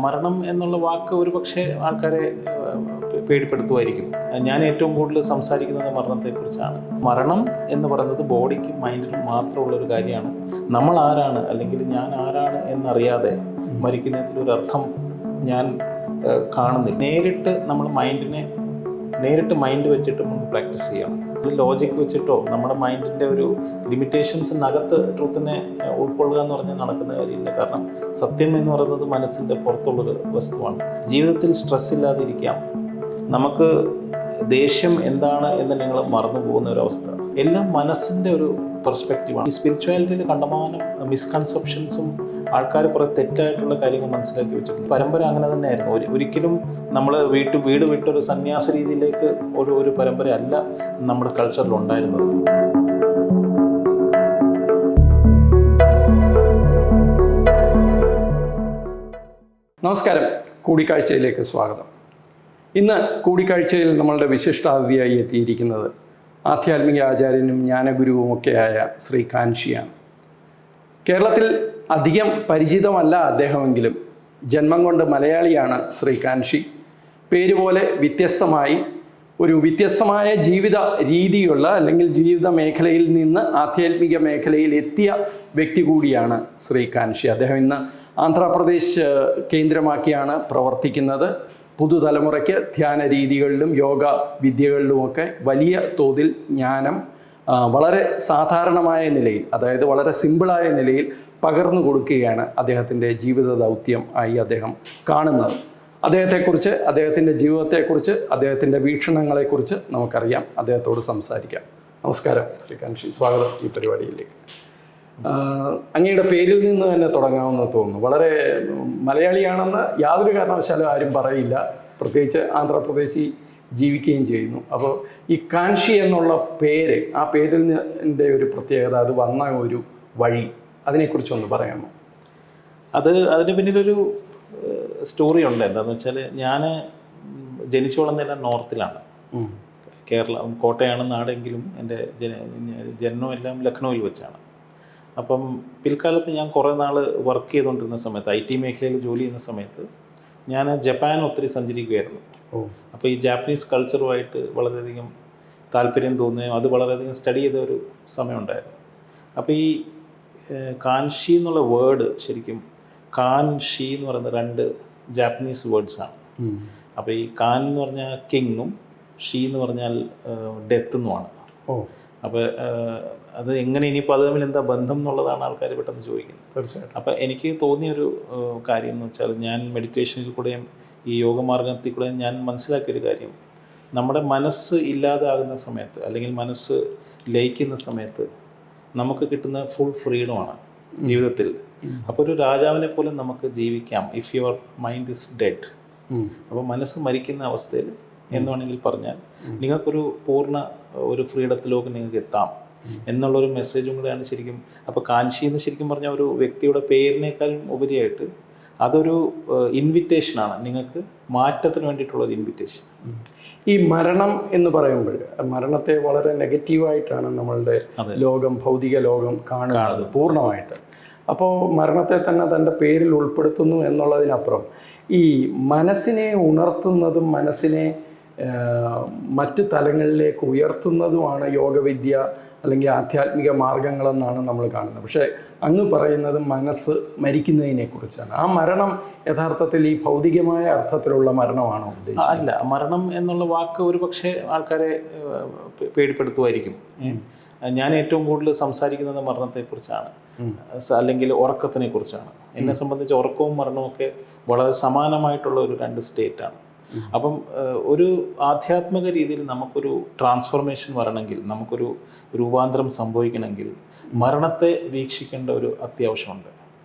മരണം എന്നുള്ള വാക്ക് ഒരു പക്ഷേ ആൾക്കാരെ പേടിപ്പെടുത്തുമായിരിക്കും. ഞാൻ ഏറ്റവും കൂടുതൽ സംസാരിക്കുന്നത് മരണത്തെക്കുറിച്ചാണ്. മരണം എന്ന് പറയുന്നത് ബോഡിക്കും മൈൻഡിനും മാത്രമുള്ളൊരു കാര്യമാണ്. നമ്മൾ ആരാണ് അല്ലെങ്കിൽ ഞാൻ ആരാണ് എന്നറിയാതെ മരിക്കുന്നതിലൊരു അർത്ഥം ഞാൻ കാണുന്നില്ല. നേരിട്ട് മൈൻഡ് വെച്ചിട്ട് നമ്മൾ പ്രാക്ടീസ് ചെയ്യണം. ലോജിക് വെച്ചിട്ടോ നമ്മുടെ മൈൻഡിൻ്റെ ഒരു ലിമിറ്റേഷൻസിനകത്ത് ട്രൂത്തിനെ ഉൾക്കൊള്ളുക എന്ന് പറഞ്ഞാൽ നടക്കുന്ന കാര്യമില്ല. കാരണം സത്യം എന്ന് പറയുന്നത് മനസ്സിൻ്റെ പുറത്തുള്ളൊരു വസ്തുവാണ്. ജീവിതത്തിൽ സ്ട്രെസ് ഇല്ലാതിരിക്കാം. നമുക്ക് ദേഷ്യം എന്താണ് എന്ന് നിങ്ങൾ മറന്നു പോകുന്ന ഒരവസ്ഥ എല്ലാം മനസ്സിൻ്റെ ഒരു പെർസ്പെക്റ്റീവാണ്. ഈ സ്പിരിച്വാലിറ്റിയിൽ കണ്ടമാനം മിസ്കൺസെപ്ഷൻസും ആൾക്കാർ കുറേ തെറ്റായിട്ടുള്ള കാര്യങ്ങൾ മനസ്സിലാക്കി വെച്ചിട്ടുണ്ട്. പരമ്പര അങ്ങനെ തന്നെയായിരുന്നു. ഒരിക്കലും നമ്മൾ വീട് വിട്ടൊരു സന്യാസ രീതിയിലേക്ക് ഒരു പരമ്പര അല്ല നമ്മുടെ കൾച്ചറിൽ ഉണ്ടായിരുന്നത്. നമസ്കാരം, കൂടിക്കാഴ്ചയിലേക്ക് സ്വാഗതം. ഇന്ന് കൂടിക്കാഴ്ചയിൽ നമ്മളുടെ വിശിഷ്ടാതിഥിയായി എത്തിയിരിക്കുന്നത് ആധ്യാത്മിക ആചാര്യനും ജ്ഞാനഗുരുവുമൊക്കെയായ ശ്രീ കാൻഷിയാണ്. കേരളത്തിൽ അധികം പരിചിതമല്ല അദ്ദേഹമെങ്കിലും ജന്മം കൊണ്ട് മലയാളിയാണ് ശ്രീ കാൻഷി. പേരുപോലെ വ്യത്യസ്തമായ ജീവിത രീതിയുള്ള അല്ലെങ്കിൽ ജീവിത മേഖലയിൽ നിന്ന് ആധ്യാത്മിക മേഖലയിൽ എത്തിയ വ്യക്തി കൂടിയാണ് ശ്രീ കാൻഷി. അദ്ദേഹം ഇന്ന് ആന്ധ്രാപ്രദേശ് കേന്ദ്രമാക്കിയാണ് പ്രവർത്തിക്കുന്നത്. പുതുതലമുറയ്ക്ക് ധ്യാന രീതികളിലും യോഗ വിദ്യകളിലുമൊക്കെ വലിയ തോതിൽ ജ്ഞാനം വളരെ സാധാരണമായ നിലയിൽ, അതായത് വളരെ സിമ്പിളായ നിലയിൽ പകർന്നു കൊടുക്കുകയാണ് അദ്ദേഹത്തിൻ്റെ ജീവിത ദൗത്യം ആയി അദ്ദേഹം കാണുന്നത്. അദ്ദേഹത്തെക്കുറിച്ച്, അദ്ദേഹത്തിൻ്റെ ജീവിതത്തെക്കുറിച്ച്, അദ്ദേഹത്തിൻ്റെ വീക്ഷണങ്ങളെക്കുറിച്ച് നമുക്കറിയാം. അദ്ദേഹത്തോട് സംസാരിക്കാം. നമസ്കാരം ശ്രീ കാൻഷി, സ്വാഗതം ഈ പരിപാടിയിലേക്ക്. അങ്ങയുടെ പേരിൽ നിന്ന് തന്നെ തുടങ്ങാമെന്ന് തോന്നുന്നു. വളരെ മലയാളിയാണെന്ന് യാതൊരു കാരണവശാലും ആരും പറയില്ല, പ്രത്യേകിച്ച് ആന്ധ്രാപ്രദേശിൽ ജീവിക്കുകയും ചെയ്യുന്നു. അപ്പോൾ ഈ കാൻഷി എന്നുള്ള പേര്, ആ പേരിൻ്റെ ഒരു പ്രത്യേകത, അത് വന്ന ഒരു വഴി, അതിനെക്കുറിച്ചൊന്ന് പറയാമോ? അതിന് പിന്നിലൊരു സ്റ്റോറി ഉണ്ട്. എന്താണെന്ന് വെച്ചാൽ ഞാൻ ജനിച്ചു വളർന്നതെല്ലാം നോർത്തിലാണ്. കേരളം കോട്ടയാണ് നാടെങ്കിലും എൻ്റെ ജനനം എല്ലാം ലക്നൗവിൽ വെച്ചാണ്. അപ്പം പിൽക്കാലത്ത് ഞാൻ കുറേ നാൾ വർക്ക് ചെയ്തുകൊണ്ടിരുന്ന സമയത്ത്, IT മേഖലയിൽ ജോലി ചെയ്യുന്ന സമയത്ത് ഞാൻ ജപ്പാൻ ഒത്തിരി സഞ്ചരിക്കുകയായിരുന്നു. അപ്പോൾ ഈ ജാപ്പനീസ് കൾച്ചറുമായിട്ട് വളരെയധികം താല്പര്യം തോന്നുകയും അത് വളരെയധികം സ്റ്റഡി ചെയ്ത ഒരു സമയമുണ്ടായിരുന്നു. അപ്പോൾ ഈ കാൻഷി എന്നുള്ള വേർഡ് ശരിക്കും കാൻഷി എന്ന് പറയുന്ന 2 ജാപ്പനീസ് വേർഡ്സാണ്. അപ്പോൾ ഈ കാൻ എന്ന് പറഞ്ഞാൽ കിങ്ങും ഷീ എന്ന് പറഞ്ഞാൽ ഡെത്ത് എന്നുമാണ്. അപ്പോൾ അത് എങ്ങനെ ഇനിയിപ്പോൾ അത് തമ്മിൽ എന്താ ബന്ധം എന്നുള്ളതാണ് ആൾക്കാർ പെട്ടെന്ന് ചോദിക്കുന്നത്. തീർച്ചയായിട്ടും. അപ്പോൾ എനിക്ക് തോന്നിയൊരു കാര്യം എന്ന് വെച്ചാൽ, ഞാൻ മെഡിറ്റേഷനിൽ കൂടെയും ഈ യോഗമാർഗത്തിൽ കൂടെയും ഞാൻ മനസ്സിലാക്കിയൊരു കാര്യം, നമ്മുടെ മനസ്സ് ഇല്ലാതാകുന്ന സമയത്ത് അല്ലെങ്കിൽ മനസ്സ് ലയിക്കുന്ന സമയത്ത് നമുക്ക് കിട്ടുന്ന ഫുൾ ഫ്രീഡമാണ് ജീവിതത്തിൽ. അപ്പോൾ ഒരു രാജാവിനെ പോലെ നമുക്ക് ജീവിക്കാം if your mind is dead. അപ്പോൾ മനസ്സ് മരിക്കുന്ന അവസ്ഥയിൽ എന്ന് വേണമെങ്കിൽ പറഞ്ഞാൽ നിങ്ങൾക്കൊരു പൂർണ്ണ ഒരു ഫ്രീഡത്തിലേക്ക് നിങ്ങൾക്ക് എത്താം എന്നുള്ളൊരു മെസ്സേജും കൂടെയാണ് ശരിക്കും. അപ്പോൾ കാൻഷി എന്ന് ശരിക്കും പറഞ്ഞാൽ ഒരു വ്യക്തിയുടെ പേരിനേക്കാളും ഉപരിയായിട്ട് അതൊരു ഇൻവിറ്റേഷനാണ്, നിങ്ങൾക്ക് മാറ്റത്തിന് വേണ്ടിയിട്ടുള്ളൊരു ഇൻവിറ്റേഷൻ. ഈ മരണം എന്ന് പറയുമ്പോൾ മരണത്തെ വളരെ നെഗറ്റീവായിട്ടാണ് നമ്മളുടെ ലോകം, ഭൗതിക ലോകം കാണുന്നത് പൂർണ്ണമായിട്ട്. അപ്പോൾ മരണത്തെ തന്നെ തൻ്റെ പേരിൽ ഉൾപ്പെടുത്തുന്നു എന്നുള്ളതിനപ്പുറം ഈ മനസ്സിനെ ഉണർത്തുന്നതും മനസ്സിനെ മറ്റ് തലങ്ങളിലേക്ക് ഉയർത്തുന്നതുമാണ് യോഗവിദ്യ അല്ലെങ്കിൽ ആധ്യാത്മിക മാർഗങ്ങളെന്നാണ് നമ്മൾ കാണുന്നത്. പക്ഷേ അങ്ങ് പറയുന്നത് മനസ്സ് മരിക്കുന്നതിനെ കുറിച്ചാണ്. ആ മരണം യഥാർത്ഥത്തിൽ ഈ ഭൗതികമായ അർത്ഥത്തിലുള്ള മരണമാണോ ഉദ്ദേശിച്ചത്? അല്ല, മരണം എന്നുള്ള വാക്ക് ഒരു പക്ഷേ ആൾക്കാരെ പേടിപ്പെടുത്തുമായിരിക്കും. ഞാൻ ഏറ്റവും കൂടുതൽ സംസാരിക്കുന്നത് മരണത്തെക്കുറിച്ചാണ്, അല്ലെങ്കിൽ ഉറക്കത്തിനെ കുറിച്ചാണ്. എന്നെ സംബന്ധിച്ച് ഉറക്കവും മരണവും ഒക്കെ വളരെ സമാനമായിട്ടുള്ള ഒരു 2 സ്റ്റേറ്റാണ്. അപ്പം ഒരു ആധ്യാത്മിക രീതിയിൽ നമുക്കൊരു ട്രാൻസ്ഫോർമേഷൻ വരണമെങ്കിൽ, നമുക്കൊരു രൂപാന്തരം സംഭവിക്കണമെങ്കിൽ മരണത്തെ വീക്ഷിക്കേണ്ട ഒരു അത്യാവശ്യമുണ്ട്.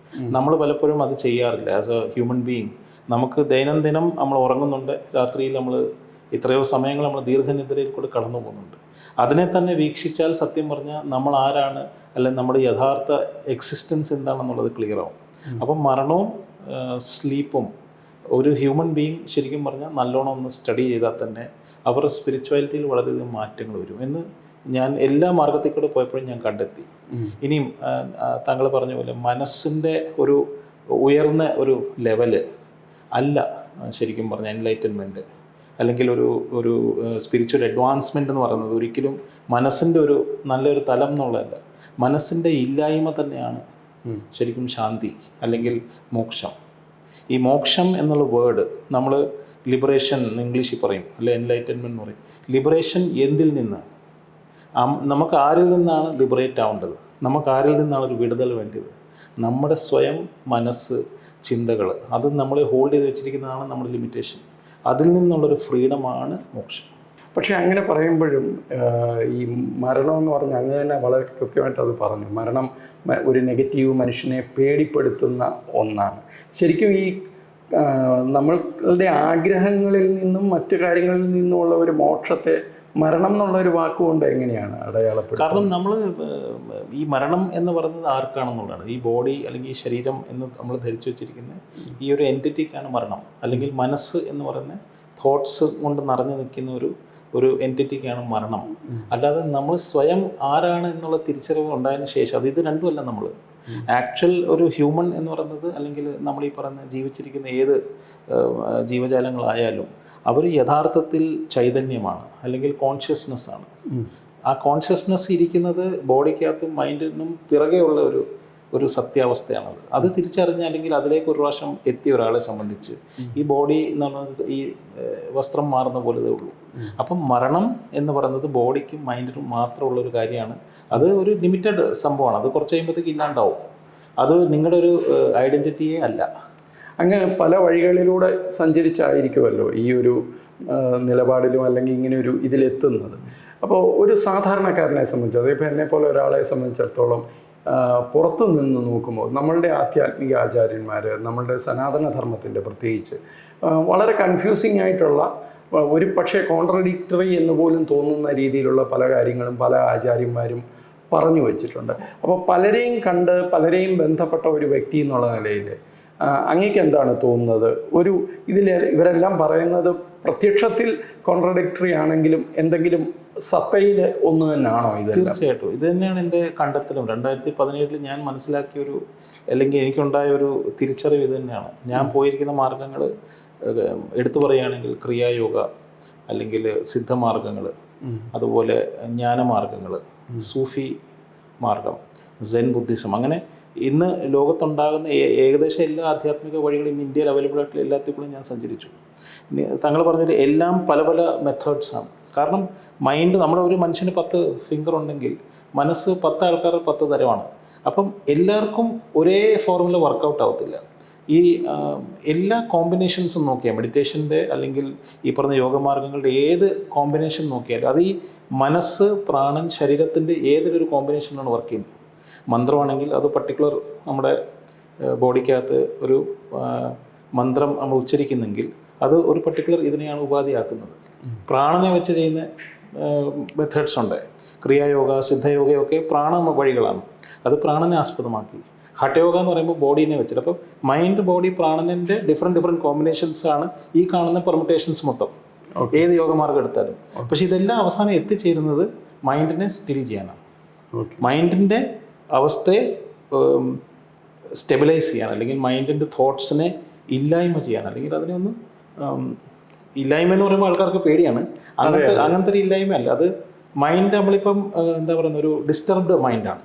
നമ്മൾ പലപ്പോഴും അത് ചെയ്യാറില്ല. ആസ് എ ഹ്യൂമൻ ബീയിങ് നമുക്ക് ദൈനംദിനം നമ്മൾ ഉറങ്ങുന്നുണ്ട്, രാത്രിയിൽ നമ്മൾ എത്രയോ സമയങ്ങൾ നമ്മൾ ദീർഘനിദ്രയിൽ കൂടെ കടന്നു പോകുന്നുണ്ട്. അതിനെ തന്നെ വീക്ഷിച്ചാൽ സത്യം പറഞ്ഞാൽ നമ്മൾ ആരാണ്, അല്ലെങ്കിൽ നമ്മുടെ യഥാർത്ഥ എക്സിസ്റ്റൻസ് എന്താണെന്നുള്ളത് ക്ലിയർ ആവും. അപ്പം മരണവും സ്ലീപ്പും ഒരു ഹ്യൂമൻ ബീയിങ് ശരിക്കും പറഞ്ഞാൽ നല്ലോണം ഒന്ന് സ്റ്റഡി ചെയ്താൽ തന്നെ അവരുടെ സ്പിരിച്വാലിറ്റിയിൽ വളരെയധികം മാറ്റങ്ങൾ വരും എന്ന് ഞാൻ എല്ലാ മാർഗത്തിൽ കൂടെ പോയപ്പോഴും ഞാൻ കണ്ടെത്തി. ഇനിയും താങ്കൾ പറഞ്ഞ പോലെ മനസ്സിൻ്റെ ഒരു ഉയർന്ന ഒരു ലെവല് അല്ല ശരിക്കും പറഞ്ഞാൽ എൻലൈറ്റൻമെൻറ്റ് അല്ലെങ്കിൽ ഒരു സ്പിരിച്വൽ അഡ്വാൻസ്മെൻ്റ് എന്ന് പറയുന്നത് ഒരിക്കലും മനസ്സിൻ്റെ ഒരു നല്ലൊരു തലം എന്നുള്ളതല്ല. മനസ്സിൻ്റെ ഇല്ലായ്മ തന്നെയാണ് ശരിക്കും ശാന്തി അല്ലെങ്കിൽ മോക്ഷം. ഈ മോക്ഷം എന്നുള്ള വേർഡ് നമ്മൾ ലിബറേഷൻ എന്ന് ഇംഗ്ലീഷിൽ പറയും, അല്ലെ എൻലൈറ്റൻമെൻറ്റ് എന്ന് പറയും. ലിബറേഷൻ എന്തിൽ നിന്ന്? നമുക്ക് ആരിൽ നിന്നാണ് ലിബറേറ്റ് ആവേണ്ടത്? നമുക്ക് ആരിൽ നിന്നാണ് ഒരു വിടുതൽ വേണ്ടത്? നമ്മുടെ സ്വയം മനസ്സ്, ചിന്തകൾ, അത് നമ്മളെ ഹോൾഡ് ചെയ്ത് വെച്ചിരിക്കുന്നതാണ് നമ്മുടെ ലിമിറ്റേഷൻ. അതിൽ നിന്നുള്ളൊരു ഫ്രീഡമാണ് മോക്ഷം. പക്ഷേ അങ്ങനെ പറയുമ്പോഴും ഈ മരണം എന്ന് പറഞ്ഞാൽ അങ്ങ് തന്നെ വളരെ കൃത്യമായിട്ട് അത് പറഞ്ഞു. മരണം ഒരു നെഗറ്റീവ്, മനുഷ്യനെ പേടിപ്പെടുത്തുന്ന ഒന്നാണ്. ശരിക്കും ഈ നമ്മളുടെ ആഗ്രഹങ്ങളിൽ നിന്നും മറ്റു കാര്യങ്ങളിൽ നിന്നുമുള്ള ഒരു മോക്ഷത്തെ മരണം എന്നുള്ളൊരു വാക്കുകൊണ്ട് എങ്ങനെയാണ് അടയാളപ്പെടുന്നത്? കാരണം നമ്മൾ ഈ മരണം എന്ന് പറയുന്നത് ആർക്കാണെന്നുള്ളതാണ്. ഈ ബോഡി അല്ലെങ്കിൽ ഈ ശരീരം എന്ന് നമ്മൾ ധരിച്ചു വെച്ചിരിക്കുന്ന ഈ ഒരു എൻറ്റിറ്റിക്കാണ് മരണം. അല്ലെങ്കിൽ മനസ്സ് എന്ന് പറയുന്ന തോട്ട്സ് കൊണ്ട് നിറഞ്ഞു നിൽക്കുന്ന ഒരു എൻറ്റിറ്റിക്കാണ് മരണം. അല്ലാതെ നമ്മൾ സ്വയം ആരാണ് എന്നുള്ള തിരിച്ചറിവ് ഉണ്ടായതിനു ശേഷം ഇത് രണ്ടുമല്ല. നമ്മൾ ആക്ച്വൽ ഒരു ഹ്യൂമൻ എന്ന് പറയുന്നത്, അല്ലെങ്കിൽ നമ്മൾ ഈ പറയുന്ന ജീവിച്ചിരിക്കുന്ന ഏത് ജീവജാലങ്ങളായാലും അവർ യഥാർത്ഥത്തിൽ ചൈതന്യമാണ്, അല്ലെങ്കിൽ കോൺഷ്യസ്നെസ്സാണ്. ആ കോൺഷ്യസ്നെസ് ഇരിക്കുന്നത് ബോഡിക്കകത്തും മൈൻഡിനും പിറകെയുള്ള ഒരു സത്യാവസ്ഥയാണത്. അത് തിരിച്ചറിഞ്ഞ അല്ലെങ്കിൽ അതിലേക്ക് ഒരു പ്രാവശ്യം എത്തിയ ഒരാളെ സംബന്ധിച്ച് ഈ ബോഡി എന്നുള്ളത് ഈ വസ്ത്രം മാറുന്ന പോലതേ ഉള്ളൂ. അപ്പം മരണം എന്ന് പറയുന്നത് ബോഡിക്കും മൈൻഡിനും മാത്രമുള്ളൊരു കാര്യമാണ്. അത് ഒരു ലിമിറ്റഡ് സംഭവമാണ്. അത് കുറച്ച് കഴിയുമ്പോഴത്തേക്ക് ഇല്ലാണ്ടാവും. അത് നിങ്ങളുടെ ഒരു ഐഡൻറ്റിറ്റിയേ അല്ല. അങ്ങ് പല വഴികളിലൂടെ സഞ്ചരിച്ചായിരിക്കുമല്ലോ ഈ ഒരു നിലപാടിലും അല്ലെങ്കിൽ ഇങ്ങനെ ഒരു ഇതിലെത്തുന്നത്. അപ്പോൾ ഒരു സാധാരണക്കാരനെ സംബന്ധിച്ച്, അതിപ്പോൾ എന്നെപ്പോലെ ഒരാളെ സംബന്ധിച്ചിടത്തോളം പുറത്തു നിന്ന് നോക്കുമ്പോൾ നമ്മളുടെ ആധ്യാത്മിക ആചാര്യന്മാർ, നമ്മളുടെ സനാതനധർമ്മത്തിൻ്റെ പ്രത്യേകിച്ച് വളരെ കൺഫ്യൂസിങ് ആയിട്ടുള്ള, ഒരു പക്ഷേ കോൺട്രഡിക്ടറി എന്ന് പോലും തോന്നുന്ന രീതിയിലുള്ള പല കാര്യങ്ങളും പല ആചാര്യന്മാരും പറഞ്ഞു വച്ചിട്ടുണ്ട്. അപ്പോൾ പലരെയും കണ്ട് പലരെയും ബന്ധപ്പെട്ട ഒരു വ്യക്തി എന്നുള്ള നിലയിൽ അങ്ങേക്ക് എന്താണ് തോന്നുന്നത്? ഇവരെല്ലാം പറയുന്നത് പ്രത്യക്ഷത്തിൽ കോൺട്രഡിക്ടറി ആണെങ്കിലും എന്തെങ്കിലും സത്തയിൽ ഒന്ന് തന്നെയാണോ ഇത്? തീർച്ചയായിട്ടും ഇത് തന്നെയാണ് എൻ്റെ കണ്ടെത്തലും. 2017 ഞാൻ മനസ്സിലാക്കിയ അല്ലെങ്കിൽ എനിക്കുണ്ടായ ഒരു തിരിച്ചറിവ് ഇത് തന്നെയാണ്. ഞാൻ പോയിരിക്കുന്ന മാർഗങ്ങൾ എടുത്തു പറയുകയാണെങ്കിൽ ക്രിയായോഗ, അല്ലെങ്കിൽ സിദ്ധമാർഗങ്ങൾ, അതുപോലെ ജ്ഞാനമാർഗങ്ങൾ, സൂഫി മാർഗം, സെൻ ബുദ്ധിസം, അങ്ങനെ ഇന്ന് ലോകത്തുണ്ടാകുന്ന ഏകദേശം എല്ലാ ആധ്യാത്മിക വഴികളും ഇന്ന് ഇന്ത്യയിൽ അവൈലബിൾ ആയിട്ടുള്ള എല്ലാത്തിൽ കൂടെ ഞാൻ സഞ്ചരിച്ചു. താങ്കൾ പറഞ്ഞത് എല്ലാം പല പല മെത്തേഡ്സാണ്. കാരണം മൈൻഡ്, നമ്മുടെ ഒരു മനുഷ്യന് 10 ഫിംഗർ ഉണ്ടെങ്കിൽ മനസ്സ് 10 ആൾക്കാർ 10 തരമാണ്. അപ്പം എല്ലാവർക്കും ഒരേ ഫോർമുല വർക്കൗട്ട് ആവത്തില്ല. ഈ എല്ലാ കോമ്പിനേഷൻസും നോക്കിയാൽ, മെഡിറ്റേഷൻ്റെ അല്ലെങ്കിൽ ഈ പറഞ്ഞ യോഗമാർഗങ്ങളുടെ ഏത് കോമ്പിനേഷൻ നോക്കിയാലും അത് ഈ മനസ്സ്, പ്രാണൻ, ശരീരത്തിൻ്റെ ഏതൊരു കോമ്പിനേഷനാണ് വർക്ക് ചെയ്യുന്നത്. മന്ത്രമാണെങ്കിൽ അത് പർട്ടിക്കുലർ നമ്മുടെ ബോഡിക്കകത്ത് ഒരു മന്ത്രം നമ്മൾ ഉച്ചരിക്കുന്നെങ്കിൽ അത് ഒരു പർട്ടിക്കുലർ ഇതിനെയാണ് ഉപാധിയാക്കുന്നത്. പ്രാണനെ വെച്ച് ചെയ്യുന്ന മെത്തേഡ്സ് ഉണ്ട്. ക്രിയായോഗ, സിദ്ധയോഗയൊക്കെ പ്രാണ വഴികളാണ്. അത് പ്രാണനെ ആസ്പദമാക്കി. ഹഠയോഗ എന്ന് പറയുമ്പോൾ ബോഡീനെ വെച്ചിട്ട്, അപ്പോൾ മൈൻഡ്, ബോഡി, പ്രാണനിൻ്റെ ഡിഫറെൻറ്റ് കോമ്പിനേഷൻസാണ് ഈ കാണുന്ന പെർമുട്ടേഷൻസ് മൊത്തം, ഏത് യോഗമാർഗം എടുത്താലും. പക്ഷെ ഇതെല്ലാം അവസാനം എത്തിച്ചേരുന്നത് മൈൻഡിനെ സ്റ്റിൽ ചെയ്യാനാണ്. മൈൻഡിൻ്റെ അവസ്ഥയെ സ്റ്റെബിലൈസ് ചെയ്യാൻ, അല്ലെങ്കിൽ മൈൻഡിൻ്റെ തോട്ട്സിനെ ഇല്ലായ്മ ചെയ്യാൻ, അല്ലെങ്കിൽ അതിനെ ഒന്ന് ഇല്ലായ്മ എന്ന് പറയുമ്പോൾ ആൾക്കാർക്ക് പേടിയാണ്. അങ്ങനത്തെ ഒരു ഇല്ലായ്മയല്ല. അത് മൈൻഡ് നമ്മളിപ്പം എന്താ പറയുന്ന ഒരു ഡിസ്റ്റർബ്ഡ് മൈൻഡാണ്.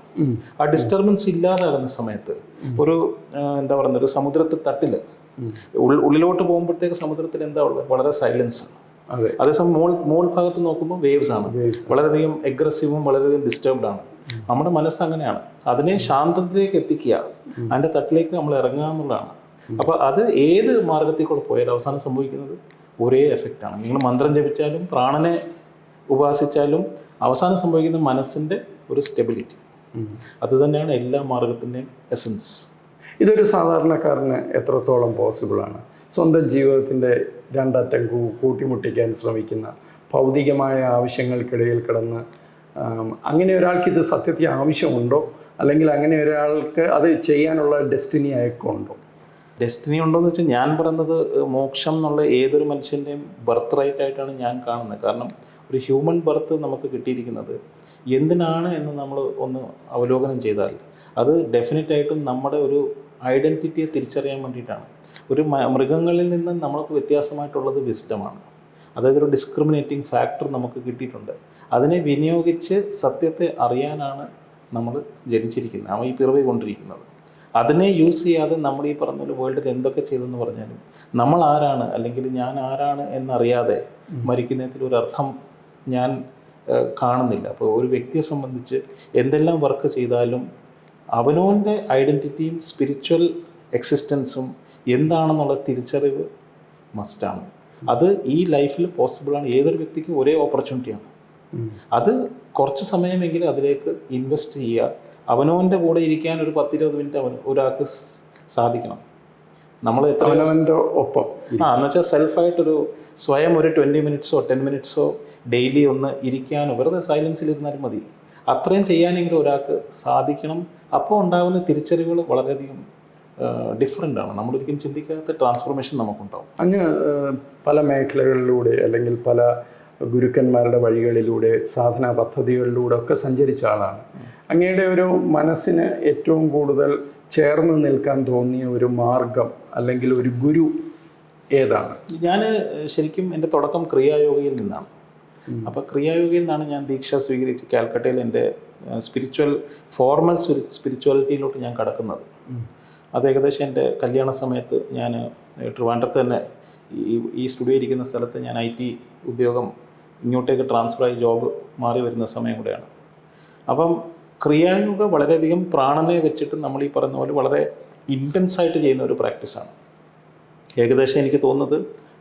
ആ ഡിസ്റ്റർബൻസ് ഇല്ലാതാകുന്ന സമയത്ത് എന്താ പറയുന്ന ഒരു സമുദ്രത്തിൽ തട്ടിൽ ഉള്ളിലോട്ട് പോകുമ്പോഴത്തേക്ക് സമുദ്രത്തിൽ എന്താ ഉള്ളത്? വളരെ സൈലൻസാണ്. അതേസമയം മോൾ ഭാഗത്ത് നോക്കുമ്പോൾ വേവ്സ് ആണ്, വളരെയധികം അഗ്രസീവും വളരെയധികം ഡിസ്റ്റർബ്ഡ് ആണ്. നമ്മുടെ മനസ്സ് അങ്ങനെയാണ്. അതിനെ ശാന്തത്തിലേക്ക് എത്തിക്കുക, അതിൻ്റെ തട്ടിലേക്ക് നമ്മൾ ഇറങ്ങുക എന്നുള്ളതാണ്. അപ്പോൾ അത് ഏത് മാർഗത്തിൽ കൂടെ പോയാലും അവസാനം സംഭവിക്കുന്നത് ഒരേ എഫക്റ്റാണ്. നിങ്ങൾ മന്ത്രം ജപിച്ചാലും പ്രാണനെ ഉപാസിച്ചാലും അവസാനം സംഭവിക്കുന്ന മനസ്സിൻ്റെ ഒരു സ്റ്റെബിലിറ്റി. അത് തന്നെയാണ് എല്ലാ മാർഗത്തിൻ്റെയും എസൻസ്. ഇതൊരു സാധാരണക്കാരന് എത്രത്തോളം പോസിബിളാണ്? സ്വന്തം ജീവിതത്തിൻ്റെ രണ്ടറ്റം കൂട്ടിമുട്ടിക്കാൻ ശ്രമിക്കുന്ന ഭൗതികമായ ആവശ്യങ്ങൾക്കിടയിൽ കിടന്ന് അങ്ങനെ ഒരാൾക്ക് ഇത് സത്യത്തിൽ ആവശ്യമുണ്ടോ? അല്ലെങ്കിൽ അങ്ങനെ ഒരാൾക്ക് അത് ചെയ്യാനുള്ള ഡെസ്റ്റിനി അയക്കുണ്ടോ? ഡെസ്റ്റിനി ഉണ്ടോയെന്ന് വെച്ചാൽ, ഞാൻ പറയുന്നത് മോക്ഷം എന്നുള്ള ഏതൊരു മനുഷ്യൻ്റെയും ബർത്ത് റൈറ്റ് ആയിട്ടാണ് ഞാൻ കാണുന്നത്. കാരണം ഒരു ഹ്യൂമൻ ബർത്ത് നമുക്ക് കിട്ടിയിരിക്കുന്നത് എന്തിനാണ് എന്ന് നമ്മൾ ഒന്ന് അവലോകനം ചെയ്താൽ അത് ഡെഫിനറ്റായിട്ടും നമ്മുടെ ഒരു ഐഡൻറ്റിറ്റിയെ തിരിച്ചറിയാൻ വേണ്ടിയിട്ടാണ്. ഒരു മൃഗങ്ങളിൽ നിന്ന് നമ്മൾക്ക് വ്യത്യാസമായിട്ടുള്ളത് വിസ്ഡമാണ്. അതായത് ഒരു ഡിസ്ക്രിമിനേറ്റിംഗ് ഫാക്ടർ നമുക്ക് കിട്ടിയിട്ടുണ്ട്. അതിനെ വിനിയോഗിച്ച് സത്യത്തെ അറിയാനാണ് നമ്മൾ ജനിച്ചിരിക്കുന്നത്, അവൻ ഈ പിറവി കൊണ്ടിരിക്കുന്നത്. അതിനെ യൂസ് ചെയ്യാതെ നമ്മൾ ഈ പറഞ്ഞ പോലെ വേൾഡിൽ എന്തൊക്കെ ചെയ്തെന്ന് പറഞ്ഞാലും നമ്മൾ ആരാണ് അല്ലെങ്കിൽ ഞാൻ ആരാണ് എന്നറിയാതെ മരിക്കുന്നതിൽ ഒരർത്ഥം ഞാൻ കാണുന്നില്ല. അപ്പോൾ ഒരു വ്യക്തിയെ സംബന്ധിച്ച് എന്തെല്ലാം വർക്ക് ചെയ്താലും അവനവൻ്റെ ഐഡൻറ്റിറ്റിയും സ്പിരിച്വൽ എക്സിസ്റ്റൻസും എന്താണെന്നുള്ള തിരിച്ചറിവ് മസ്റ്റാണ്. അത് ഈ ലൈഫിൽ പോസിബിളാണ്. ഏതൊരു വ്യക്തിക്കും ഒരേ ഓപ്പർച്യൂണിറ്റിയാണ്. അത് കുറച്ച് സമയമെങ്കിലും അതിലേക്ക് ഇൻവെസ്റ്റ് ചെയ്യുക. അവനവൻ്റെ കൂടെ ഇരിക്കാൻ ഒരു 10-20 മിനിറ്റ് ഒരാൾക്ക് സാധിക്കണം. നമ്മൾ അവനവൻ്റെ ഒപ്പം എന്ന് വെച്ചാൽ സെൽഫായിട്ടൊരു സ്വയം ഒരു 20 മിനിറ്റ്സോ 10 മിനിറ്റ്സോ ഡെയിലി ഒന്ന് ഇരിക്കാനോ വെറുതെ സൈലൻസിലിരുന്നാലും മതി. അത്രയും ചെയ്യാനെങ്കിലും ഒരാൾക്ക് സാധിക്കണം. അപ്പോൾ ഉണ്ടാകുന്ന തിരിച്ചറിവുകൾ വളരെയധികം ഡിഫറെൻ്റാണ്. നമ്മളൊരിക്കലും ചിന്തിക്കാത്ത ട്രാൻസ്ഫോർമേഷൻ നമുക്കുണ്ടാവും. അങ്ങ് പല മേഖലകളിലൂടെ അല്ലെങ്കിൽ പല ഗുരുക്കന്മാരുടെ വഴികളിലൂടെ സാധനാ പദ്ധതികളിലൂടെ ഒക്കെ സഞ്ചരിച്ച ആളാണ്. അങ്ങയുടെ ഒരു മനസ്സിന് ഏറ്റവും കൂടുതൽ ചേർന്ന് നിൽക്കാൻ തോന്നിയ ഒരു മാർഗം അല്ലെങ്കിൽ ഒരു ഗുരു ഏതാണ്? ഞാൻ ശരിക്കും എൻ്റെ തുടക്കം ക്രിയായോഗയിൽ നിന്നാണ്. അപ്പോൾ ക്രിയായോഗയിൽ നിന്നാണ് ഞാൻ ദീക്ഷ സ്വീകരിച്ച് കാൽക്കട്ടയിൽ എൻ്റെ ഫോർമൽ സ്പിരിച്വാലിറ്റിയിലോട്ട് ഞാൻ കടക്കുന്നത്. അത് ഏകദേശം എൻ്റെ കല്യാണ സമയത്ത് ഞാൻ ട്രിവാൻഡ്രത്ത് തന്നെ ഈ സ്റ്റുഡിയോ ഇരിക്കുന്ന സ്ഥലത്ത് ഞാൻ IT ഉദ്യോഗം ഇങ്ങോട്ടേക്ക് ട്രാൻസ്ഫറായി ജോബ് മാറി വരുന്ന സമയം കൂടെയാണ്. അപ്പം ക്രിയായോഗ വളരെയധികം പ്രാണനെ വെച്ചിട്ട് നമ്മൾ ഈ പറയുന്ന പോലെ വളരെ ഇൻറ്റൻസായിട്ട് ചെയ്യുന്ന ഒരു പ്രാക്ടീസാണ്. ഏകദേശം എനിക്ക് തോന്നുന്നത്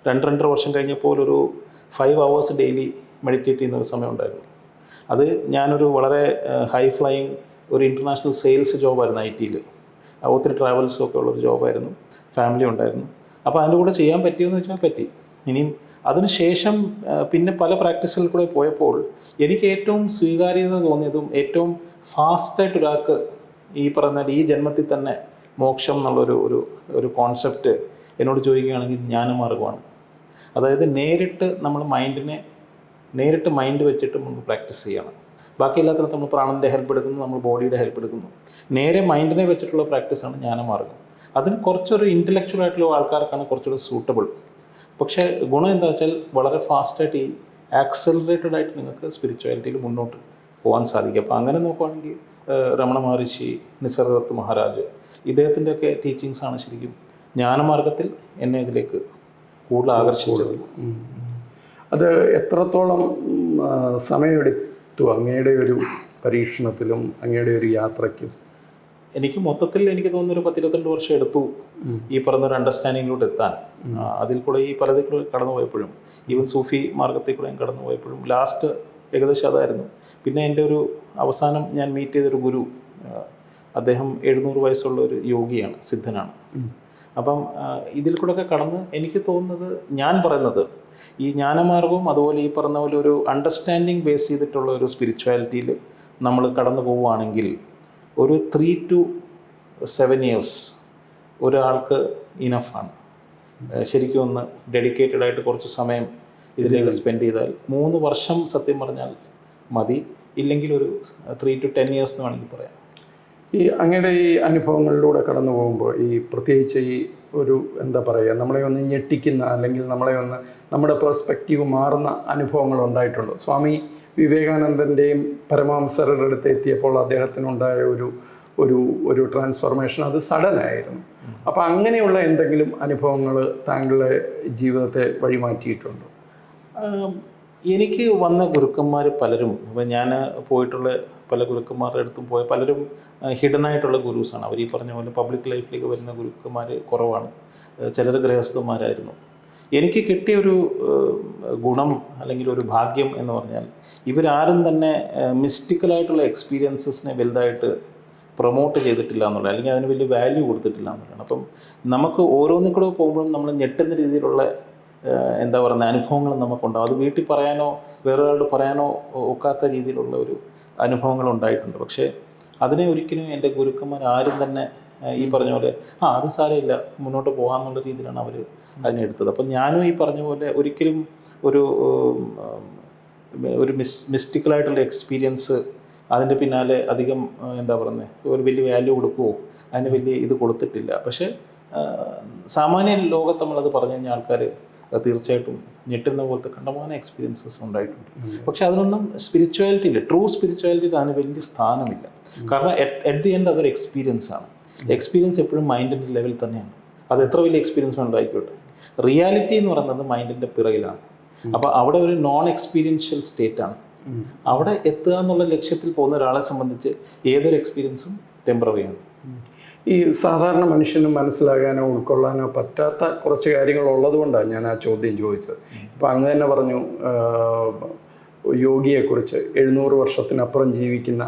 2-2.5 വർഷം കഴിഞ്ഞപ്പോൾ ഒരു 5 hours ഡെയിലി മെഡിറ്റേറ്റ് ചെയ്യുന്ന ഒരു സമയം ഉണ്ടായിരുന്നു. അത് ഞാനൊരു വളരെ ഹൈ ഫ്ലൈയിങ് ഒരു ഇൻ്റർനാഷണൽ സെയിൽസ് ജോബായിരുന്നു IT-യിൽ. ഒത്തിരി ട്രാവൽസും ഒക്കെ ഉള്ളൊരു ജോബായിരുന്നു. ഫാമിലി ഉണ്ടായിരുന്നു. അപ്പോൾ അതിൻ്റെ കൂടെ ചെയ്യാൻ പറ്റിയെന്ന് വെച്ചാൽ പറ്റി. ഇനിയും അതിനുശേഷം പിന്നെ പല പ്രാക്ടീസുകളിൽ കൂടെ പോയപ്പോൾ എനിക്ക് ഏറ്റവും സ്വീകാര്യത തോന്നിയതും ഏറ്റവും ഫാസ്റ്റായിട്ട് ഒരാൾക്ക് ഈ പറഞ്ഞാൽ ഈ ജന്മത്തിൽ തന്നെ മോക്ഷം എന്നുള്ളൊരു ഒരു കോൺസെപ്റ്റ് എന്നോട് ചോദിക്കുകയാണെങ്കിൽ ജ്ഞാനമാർഗമാണ്. അതായത് നേരിട്ട് മൈൻഡ് വെച്ചിട്ട് നമ്മൾ പ്രാക്ടീസ് ചെയ്യണം. ബാക്കിയില്ലാത്ത നമ്മൾ പ്രാണൻ്റെ ഹെൽപ്പ് എടുക്കുന്നു, നമ്മൾ ബോഡിയുടെ ഹെൽപ്പ് എടുക്കുന്നു. നേരെ മൈൻഡിനെ വെച്ചിട്ടുള്ള പ്രാക്ടീസാണ് ജ്ഞാനമാർഗം. അതിന് കുറച്ചൊരു ഇൻ്റലക്ച്വൽ ആയിട്ടുള്ള ആൾക്കാർക്കാണ് കുറച്ചുകൂടി സൂട്ടബിൾ. പക്ഷേ ഗുണം എന്താ വെച്ചാൽ വളരെ ഫാസ്റ്റായിട്ട് ഈ ആക്സലറേറ്റഡ് ആയിട്ട് നിങ്ങൾക്ക് സ്പിരിച്വാലിറ്റിയിൽ മുന്നോട്ട് പോകാൻ സാധിക്കും. അപ്പോൾ അങ്ങനെ നോക്കുകയാണെങ്കിൽ രമണ മഹർഷി, നിസർഗദത്ത് മഹാരാജ്, ഇദ്ദേഹത്തിൻ്റെയൊക്കെ ടീച്ചിങ്സാണ് ശരിക്കും ജ്ഞാനമാർഗത്തിൽ എന്നെ ഇതിലേക്ക് കൂടുതൽ ആകർഷിച്ചത്. അത് എത്രത്തോളം സമയമെടുത്തു അങ്ങയുടെ ഒരു പരീക്ഷണത്തിലും അങ്ങയുടെ ഒരു യാത്രയ്ക്കും? എനിക്ക് മൊത്തത്തിൽ എനിക്ക് തോന്നുന്നു ഒരു 10-22 വർഷം എടുത്തു ഈ പറഞ്ഞൊരു അണ്ടർസ്റ്റാൻഡിങ്ങിലോട്ട് എത്താൻ. അതിൽ കൂടെ ഈ പലതിൽ കൂടെ കടന്നു പോയപ്പോഴും ഈവൻ സൂഫി മാർഗത്തിൽ കൂടെ കടന്നു പോയപ്പോഴും ലാസ്റ്റ് ഏകദേശം അതായിരുന്നു. പിന്നെ എൻ്റെ ഒരു അവസാനം ഞാൻ മീറ്റ് ചെയ്തൊരു ഗുരു, അദ്ദേഹം 700 വയസ്സുള്ള ഒരു യോഗിയാണ്, സിദ്ധനാണ്. അപ്പം ഇതിൽ കൂടെയൊക്കെ കടന്ന് എനിക്ക് തോന്നുന്നത്, ഞാൻ പറയുന്നത് ഈ ജ്ഞാനമാർഗവും അതുപോലെ ഈ പറഞ്ഞ പോലെ ഒരു അണ്ടർസ്റ്റാൻഡിങ് ബേസ് ചെയ്തിട്ടുള്ള ഒരു സ്പിരിച്വാലിറ്റിയിൽ നമ്മൾ കടന്നു പോവുകയാണെങ്കിൽ ഒരു 3 to 7 years ഒരാൾക്ക് ഇനഫാണ്. ശരിക്കും ഒന്ന് ഡെഡിക്കേറ്റഡ് ആയിട്ട് കുറച്ച് സമയം ഇതിലേക്ക് സ്പെൻഡ് ചെയ്താൽ 3 വർഷം സത്യം പറഞ്ഞാൽ മതി. ഇല്ലെങ്കിൽ ഒരു 3 to 10 years എന്ന് വേണമെങ്കിൽ പറയാം. ഈ അങ്ങയുടെ ഈ അനുഭവങ്ങളിലൂടെ കടന്നു പോകുമ്പോൾ ഈ പ്രത്യേകിച്ച് ഈ ഒരു എന്താ പറയുക, നമ്മളെ ഒന്ന് ഞെട്ടിക്കുന്ന അല്ലെങ്കിൽ നമ്മളെ ഒന്ന് നമ്മുടെ പെർസ്പെക്റ്റീവ് മാറുന്ന അനുഭവങ്ങൾ ഉണ്ടായിട്ടുണ്ടോ? സ്വാമി വിവേകാനന്ദൻ്റെയും പരമഹംസരുടെ അടുത്ത് എത്തിയപ്പോൾ അദ്ദേഹത്തിനുണ്ടായ ഒരു ട്രാൻസ്ഫോർമേഷൻ അത് സഡനായിരുന്നു. അപ്പോൾ അങ്ങനെയുള്ള എന്തെങ്കിലും അനുഭവങ്ങൾ താങ്കളുടെ ജീവിതത്തെ വഴിമാറ്റിയിട്ടുണ്ടോ? എനിക്ക് വന്ന ഗുരുക്കന്മാർ പലരും, ഇപ്പം ഞാൻ പോയിട്ടുള്ള പല ഗുരുക്കന്മാരുടെ അടുത്തും പോയ പലരും ഹിഡനായിട്ടുള്ള ഗുരുസാണ്. അവർ ഈ പറഞ്ഞ പോലെ പബ്ലിക് ലൈഫിലേക്ക് വരുന്ന ഗുരുക്കന്മാർ കുറവാണ്. ചിലർ ഗൃഹസ്ഥന്മാരായിരുന്നു. എനിക്ക് കിട്ടിയൊരു ഗുണം അല്ലെങ്കിൽ ഒരു ഭാഗ്യം എന്ന് പറഞ്ഞാൽ ഇവരാരും തന്നെ മിസ്റ്റിക്കലായിട്ടുള്ള എക്സ്പീരിയൻസസിനെ വലുതായിട്ട് പ്രൊമോട്ട് ചെയ്തിട്ടില്ല എന്നുള്ളത്, അല്ലെങ്കിൽ അതിന് വലിയ വാല്യൂ കൊടുത്തിട്ടില്ല എന്നുള്ളതാണ്. അപ്പം നമുക്ക് ഓരോന്നിൽ കൂടെ പോകുമ്പോഴും നമ്മൾ ഞെട്ടുന്ന രീതിയിലുള്ള എന്താ പറയുക അനുഭവങ്ങൾ നമുക്കുണ്ടാകും. അത് വീട്ടിൽ പറയാനോ വേറൊരാളോട് പറയാനോ ഒക്കാത്ത രീതിയിലുള്ള ഒരു അനുഭവങ്ങൾ ഉണ്ടായിട്ടുണ്ട്. പക്ഷേ അതിനെ ഒരിക്കലും എൻ്റെ ഗുരുക്കന്മാർ ആരും തന്നെ ഈ പറഞ്ഞ പോലെ അത് സാരമില്ല മുന്നോട്ട് പോകാമെന്നുള്ള രീതിയിലാണ് അവർ അതിനെടുത്തത്. അപ്പം ഞാനും ഈ പറഞ്ഞ പോലെ ഒരിക്കലും ഒരു മിസ്റ്റിക്കലായിട്ടുള്ള എക്സ്പീരിയൻസ് അതിൻ്റെ പിന്നാലെ അധികം എന്താ പറയുന്നത് ഒരു വലിയ വാല്യൂ കൊടുക്കുമോ അതിന് വലിയ ഇത് കൊടുത്തിട്ടില്ല. പക്ഷേ സാമാന്യ ലോകത്ത് നമ്മളത് പറഞ്ഞു കഴിഞ്ഞാൽ ആൾക്കാർ തീർച്ചയായിട്ടും ഞെട്ടുന്ന പോലത്തെ കണ്ടമാനം എക്സ്പീരിയൻസസ് ഉണ്ടായിട്ടുണ്ട്. പക്ഷെ അതിനൊന്നും സ്പിരിച്വാലിറ്റി ഇല്ല, ട്രൂ സ്പിരിച്വാലിറ്റി അതിന് വലിയ സ്ഥാനമില്ല. കാരണം അറ്റ് ദി എൻഡ് അതൊരു എക്സ്പീരിയൻസ് ആണ്. എക്സ്പീരിയൻസ് എപ്പോഴും മൈൻഡിൻ്റെ ലെവൽ തന്നെയാണ്. അത് എത്ര വലിയ എക്സ്പീരിയൻസ് ഉണ്ടായിക്കോട്ടെ, റിയാലിറ്റി എന്ന് പറയുന്നത് മൈൻഡിൻ്റെ പിറകിലാണ്. അപ്പോൾ അവിടെ ഒരു നോൺ എക്സ്പീരിയൻഷ്യൽ സ്റ്റേറ്റ് ആണ്. അവിടെ എത്തുക എന്നുള്ള ലക്ഷ്യത്തിൽ പോകുന്ന ഒരാളെ സംബന്ധിച്ച് ഏതൊരു എക്സ്പീരിയൻസും ടെമ്പററിയാണ്. ഈ സാധാരണ മനുഷ്യന് മനസ്സിലാകാനോ ഉൾക്കൊള്ളാനോ പറ്റാത്ത കുറച്ച് കാര്യങ്ങൾ ഉള്ളതുകൊണ്ടാണ് ഞാൻ ആ ചോദ്യം ചോദിച്ചത്. ഇപ്പം അങ്ങ് തന്നെ പറഞ്ഞു, യോഗിയെക്കുറിച്ച് 700 വർഷത്തിനപ്പുറം ജീവിക്കുന്ന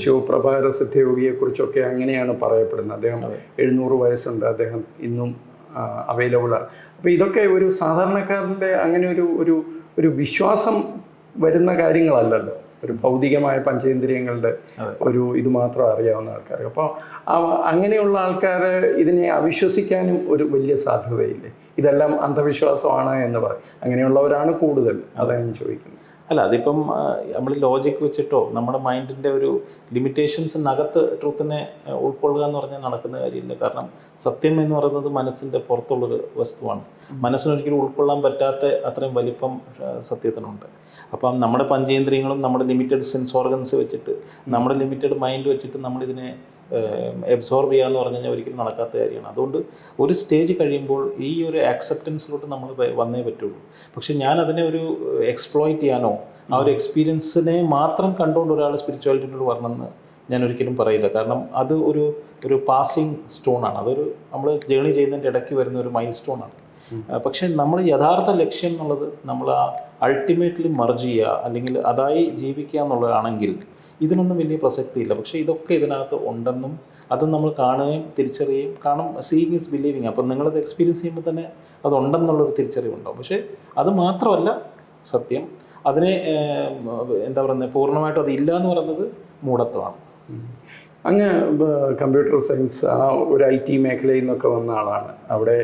ശിവപ്രഭാകര സിദ്ധയോഗിയെക്കുറിച്ചൊക്കെ അങ്ങനെയാണ് പറയപ്പെടുന്നത്. അദ്ദേഹം 700 വയസ്സുണ്ട്, അദ്ദേഹം ഇന്നും അവൈലബിളാണ്. അപ്പോൾ ഇതൊക്കെ ഒരു സാധാരണക്കാരൻ്റെ അങ്ങനെ ഒരു വിശ്വാസം വരുന്ന കാര്യങ്ങളല്ലല്ലോ. ഒരു ഭൗതികമായ പഞ്ചേന്ദ്രിയങ്ങളുടെ ഇത് മാത്രം അറിയാവുന്ന ആൾക്കാർ. അപ്പോൾ അങ്ങനെയുള്ള ആൾക്കാർ ഇതിനെ അവിശ്വസിക്കാനും ഒരു വലിയ സാധ്യതയില്ലേ? ഇതെല്ലാം അന്ധവിശ്വാസമാണ് എന്ന് പറയും. അങ്ങനെയുള്ളവരാണ് കൂടുതൽ. അതാണ് ഞാൻ ചോദിക്കുന്നത്. അല്ല, അതിപ്പം നമ്മൾ ലോജിക്ക് വെച്ചിട്ടോ നമ്മുടെ മൈൻഡിൻ്റെ ഒരു ലിമിറ്റേഷൻസിനകത്ത് ട്രൂത്തിനെ ഉൾക്കൊള്ളുക എന്ന് പറഞ്ഞാൽ നടക്കുന്ന കാര്യമില്ല. കാരണം സത്യം എന്ന് പറയുന്നത് മനസ്സിൻ്റെ പുറത്തുള്ളൊരു വസ്തുവാണ്. മനസ്സിനൊരിക്കലും ഉൾക്കൊള്ളാൻ പറ്റാത്ത അത്രയും വലിപ്പം സത്യത്തിനുണ്ട്. അപ്പം നമ്മുടെ പഞ്ചേന്ദ്രിയങ്ങളും നമ്മുടെ ലിമിറ്റഡ് സെൻസ് ഓർഗൻസ് വെച്ചിട്ട്, നമ്മുടെ ലിമിറ്റഡ് മൈൻഡ് വെച്ചിട്ട് നമ്മളിതിനെ എബ്സോർബ് ചെയ്യുക എന്ന് പറഞ്ഞു കഴിഞ്ഞാൽ ഒരിക്കലും നടക്കാത്ത കാര്യമാണ്. അതുകൊണ്ട് ഒരു സ്റ്റേജ് കഴിയുമ്പോൾ ഈ ഒരു ആക്സെപ്റ്റൻസിലോട്ട് നമ്മൾ വന്നേ പറ്റുള്ളൂ. പക്ഷെ ഞാൻ അതിനെ ഒരു എക്സ്പ്ലോയിറ്റ് ചെയ്യാനോ ആ ഒരു എക്സ്പീരിയൻസിനെ മാത്രം കണ്ടുകൊണ്ട് ഒരാൾ സ്പിരിച്വാലിറ്റിയോട് വരണമെന്ന് ഞാൻ ഒരിക്കലും പറയില്ല. കാരണം അത് ഒരു പാസിങ് സ്റ്റോണാണ്. അതൊരു നമ്മൾ ജേണി ചെയ്യുന്നതിൻ്റെ ഇടയ്ക്ക് വരുന്ന ഒരു മൈൽ സ്റ്റോണാണ്. പക്ഷേ നമ്മൾ യഥാർത്ഥ ലക്ഷ്യം എന്നുള്ളത് നമ്മൾ ആ അൾട്ടിമേറ്റ്ലി മർജ് ചെയ്യുക, അല്ലെങ്കിൽ അതായി ജീവിക്കുക എന്നുള്ളതാണെങ്കിൽ ഇതിനൊന്നും വലിയ പ്രസക്തിയില്ല. പക്ഷേ ഇതൊക്കെ ഇതിനകത്ത് ഉണ്ടെന്നും അത് നമ്മൾ കാണുകയും തിരിച്ചറിയുകയും, കാരണം സീയിങ് ഈസ് ബിലീവിങ്. അപ്പം നിങ്ങളത് എക്സ്പീരിയൻസ് ചെയ്യുമ്പോൾ തന്നെ അതുണ്ടെന്നുള്ളൊരു തിരിച്ചറിവുണ്ടാവും. പക്ഷേ അത് മാത്രമല്ല സത്യം. അതിനെ എന്താ പറയുന്നത്, പൂർണ്ണമായിട്ടും അതില്ല എന്ന് പറയുന്നത് മൂഢത്വമാണ്. അങ്ങ് കമ്പ്യൂട്ടർ സയൻസ് ആ ഒരു IT മേഖലയിൽ നിന്നൊക്കെ വന്ന ആളാണ്. അവിടെ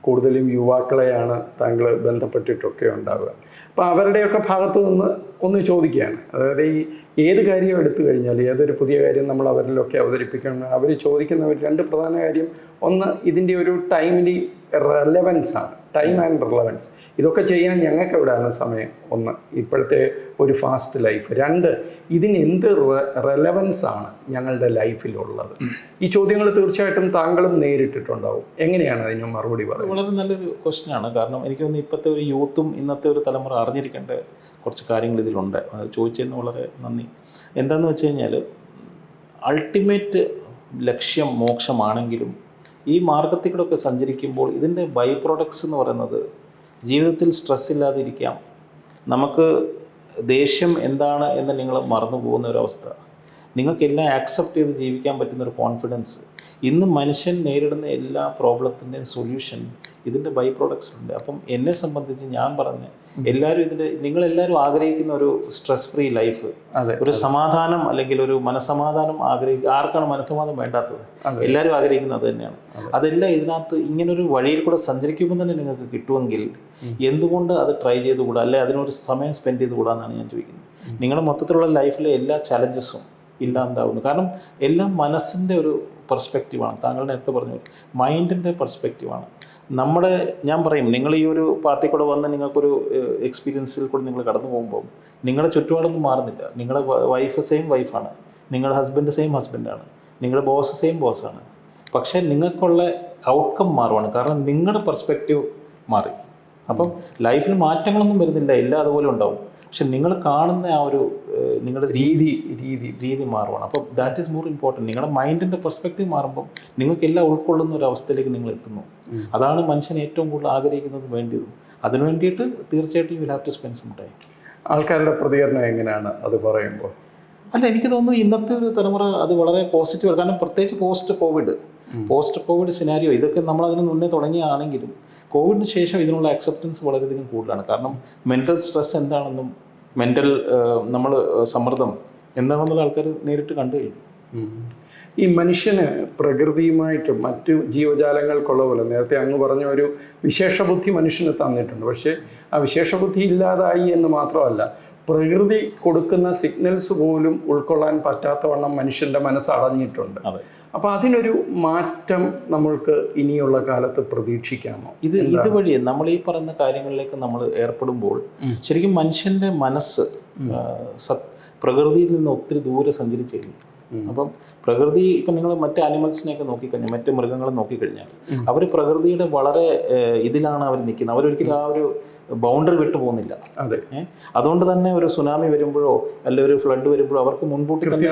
കൂടുതലും യുവാക്കളെയാണ് താങ്കൾ ബന്ധപ്പെട്ടിട്ടൊക്കെ ഉണ്ടാവുക. അപ്പോൾ അവരുടെയൊക്കെ ഭാഗത്തു നിന്ന് ഒന്ന് ചോദിക്കുകയാണ്. അതായത് ഈ ഏത് കാര്യം എടുത്തു കഴിഞ്ഞാൽ, ഏതൊരു പുതിയ കാര്യം നമ്മൾ അവരിലൊക്കെ അവതരിപ്പിക്കണം, അവർ ചോദിക്കുന്ന ഒരു 2 പ്രധാന കാര്യം. ഒന്ന്, ഇതിൻ്റെ ഒരു ടൈംലി റെലവൻസാണ്, ടൈം ആൻഡ് റെലവൻസ്. ഇതൊക്കെ ചെയ്യാൻ ഞങ്ങൾക്ക് എവിടെയാണ് സമയം? ഒന്ന്, ഇപ്പോഴത്തെ ഒരു ഫാസ്റ്റ് ലൈഫ്. 2, ഇതിന് എന്ത് റെലവൻസാണ് ഞങ്ങളുടെ ലൈഫിലുള്ളത്? ഈ ചോദ്യങ്ങൾ തീർച്ചയായിട്ടും താങ്കളും നേരിട്ടിട്ടുണ്ടാവും. എങ്ങനെയാണ് അതിന് മറുപടി പറയുന്നത്? വളരെ നല്ലൊരു ക്വസ്റ്റ്യനാണ്. കാരണം എനിക്ക് തോന്നുന്നു ഇപ്പോഴത്തെ ഒരു യൂത്തും ഇന്നത്തെ ഒരു തലമുറ അറിഞ്ഞിരിക്കേണ്ട കുറച്ച് കാര്യങ്ങൾ ഇതിലുണ്ട്. അത് ചോദിച്ചതിന് വളരെ നന്ദി. എന്താണെന്ന് വെച്ച് കഴിഞ്ഞാൽ, അൾട്ടിമേറ്റ് ലക്ഷ്യം മോക്ഷമാണെങ്കിലും ഈ മാർഗത്തിൽ കൂടെ ഒക്കെ സഞ്ചരിക്കുമ്പോൾ ഇതിൻ്റെ ബൈ പ്രോഡക്ട്സ് എന്ന് പറയുന്നത് ജീവിതത്തിൽ സ്ട്രെസ് ഇല്ലാതിരിക്കാം, നമുക്ക് ദേഷ്യം എന്താണ് എന്ന് നിങ്ങൾ മറന്നു പോകുന്ന ഒരവസ്ഥ, നിങ്ങൾക്കെല്ലാം ആക്സെപ്റ്റ് ചെയ്ത് ജീവിക്കാൻ പറ്റുന്നൊരു കോൺഫിഡൻസ്. ഇന്ന് മനുഷ്യൻ നേരിടുന്ന എല്ലാ പ്രോബ്ലത്തിൻ്റെയും സൊല്യൂഷൻ ഇതിൻ്റെ ബൈ പ്രോഡക്ട്സ് ഉണ്ട്. അപ്പം എന്നെ സംബന്ധിച്ച് ഞാൻ പറഞ്ഞ എല്ലാവരും നിങ്ങളെല്ലാവരും ആഗ്രഹിക്കുന്ന ഒരു സ്ട്രെസ് ഫ്രീ ലൈഫ്, ഒരു സമാധാനം അല്ലെങ്കിൽ ഒരു മനസ്സമാധാനം ആർക്കാണ് മനസ്സമാധാനം വേണ്ടാത്തത്? എല്ലാവരും ആഗ്രഹിക്കുന്നത് അത് തന്നെയാണ്. അതെല്ലാം ഇതിനകത്ത് ഇങ്ങനൊരു വഴിയിൽ കൂടെ സഞ്ചരിക്കുമ്പോൾ തന്നെ നിങ്ങൾക്ക് കിട്ടുമെങ്കിൽ എന്തുകൊണ്ട് അത് ട്രൈ ചെയ്തുകൂടാ, അല്ലെ അതിനൊരു സമയം സ്പെൻഡ് ചെയ്തുകൂടാന്നാണ് ഞാൻ ചോദിക്കുന്നത്. നിങ്ങളുടെ മൊത്തത്തിലുള്ള ലൈഫിലെ എല്ലാ ചലഞ്ചസും ഇല്ലാണ്ടാവുന്നു. കാരണം എല്ലാം മനസ്സിൻ്റെ ഒരു പെർസ്പെക്റ്റീവാണ്. താങ്കൾ നേരത്തെ പറഞ്ഞു, മൈൻഡിൻ്റെ പെർസ്പെക്റ്റീവാണ്. ഞാൻ പറയും, നിങ്ങൾ ഈ ഒരു പാർട്ടിയിൽ കൂടെ വന്ന് നിങ്ങൾക്കൊരു എക്സ്പീരിയൻസിൽ കൂടെ നിങ്ങൾ കടന്നു പോകുമ്പോൾ നിങ്ങളുടെ ചുറ്റുപാടൊന്നും മാറുന്നില്ല. നിങ്ങളുടെ വൈഫ് സെയിം വൈഫാണ്, നിങ്ങളുടെ ഹസ്ബൻഡ് സെയിം ഹസ്ബൻഡാണ്, നിങ്ങളുടെ ബോസ് സെയിം ബോസാണ്. പക്ഷേ നിങ്ങൾക്കുള്ള ഔട്ട്കം മാറുവാണ്. കാരണം നിങ്ങളുടെ പെർസ്പെക്റ്റീവ് മാറി. അപ്പം ലൈഫിൽ മാറ്റങ്ങളൊന്നും വരുന്നില്ല, എല്ലാം അതുപോലെ ഉണ്ടാവും. പക്ഷെ നിങ്ങൾ കാണുന്ന ആ ഒരു നിങ്ങളുടെ രീതി മാറുവാണ്. അപ്പം ദാറ്റ് ഈസ് മോർ ഇമ്പോർട്ടൻറ്റ്. നിങ്ങളുടെ മൈൻഡിൻ്റെ പെർസ്പെക്റ്റീവ് മാറുമ്പം നിങ്ങൾക്ക് എല്ലാം ഉൾക്കൊള്ളുന്ന ഒരു അവസ്ഥയിലേക്ക് നിങ്ങൾ എത്തുന്നു. അതാണ് മനുഷ്യൻ ഏറ്റവും കൂടുതൽ ആഗ്രഹിക്കുന്നത്, വേണ്ടിയതും. അതിനു വേണ്ടിയിട്ട് തീർച്ചയായിട്ടും you will have to spend some time. ആൾക്കാരുടെ പ്രതികരണം എങ്ങനെയാണ് അത് പറയുമ്പോൾ? അല്ല, എനിക്ക് തോന്നുന്നു ഇന്നത്തെ ഒരു തലമുറ അത് വളരെ പോസിറ്റീവ്. കാരണം പ്രത്യേകിച്ച് പോസ്റ്റ് കോവിഡ് സിനാരിയോ ഇതൊക്കെ നമ്മൾ അതിന് മുന്നേ തുടങ്ങിയാണെങ്കിലും കോവിഡിന് ശേഷം ഇതിനുള്ള അക്സെപ്റ്റൻസ് വളരെയധികം കൂടുതലാണ്. കാരണം മെൻ്റൽ സ്ട്രെസ് എന്താണെന്നും നമ്മൾ സമ്മർദ്ദം എന്താണെന്നുള്ള ആൾക്കാർ നേരിട്ട് കണ്ടു കഴിഞ്ഞു. ഈ മനുഷ്യന് പ്രകൃതിയുമായിട്ട് മറ്റു ജീവജാലങ്ങൾക്കുള്ള പോലെ നേരത്തെ അങ്ങ് പറഞ്ഞ ഒരു വിശേഷബുദ്ധി മനുഷ്യന് തന്നിട്ടുണ്ട്. പക്ഷേ ആ വിശേഷബുദ്ധി ഇല്ലാതായി എന്ന് മാത്രമല്ല, പ്രകൃതി കൊടുക്കുന്ന സിഗ്നൽസ് പോലും ഉൾക്കൊള്ളാൻ പറ്റാത്തവണ്ണം മനുഷ്യൻ്റെ മനസ്സ് അടഞ്ഞിട്ടുണ്ട്. അതെ. അപ്പോൾ അതിനൊരു മാറ്റം നമ്മൾക്ക് ഇനിയുള്ള കാലത്ത് പ്രതീക്ഷിക്കാമോ? ഇതുവഴി നമ്മൾ ഈ പറയുന്ന കാര്യങ്ങളിലേക്ക് നമ്മൾ ഏർപ്പെടുമ്പോൾ ശരിക്കും മനുഷ്യൻ്റെ മനസ്സ് പ്രകൃതിയിൽ നിന്ന് ഒത്തിരി ദൂരെ സഞ്ചരിച്ചു കഴിഞ്ഞു. അപ്പം പ്രകൃതി ഇപ്പം നിങ്ങൾ മറ്റ് ആനിമൽസിനെയൊക്കെ നോക്കിക്കഴിഞ്ഞാൽ, മറ്റ് മൃഗങ്ങളെ നോക്കിക്കഴിഞ്ഞാൽ അവർ പ്രകൃതിയുടെ വളരെ ഇതിലാണ് അവർ നിൽക്കുന്നത്. അവരൊരിക്കലും ആ ഒരു ബൗണ്ടറി വിട്ടു പോകുന്നില്ല. അതെ. അതുകൊണ്ട് തന്നെ ഒരു സുനാമി വരുമ്പോഴോ അല്ലെങ്കിൽ ഒരു ഫ്ലഡ് വരുമ്പോഴോ അവർക്ക് മുൻകൂട്ടി തന്നെ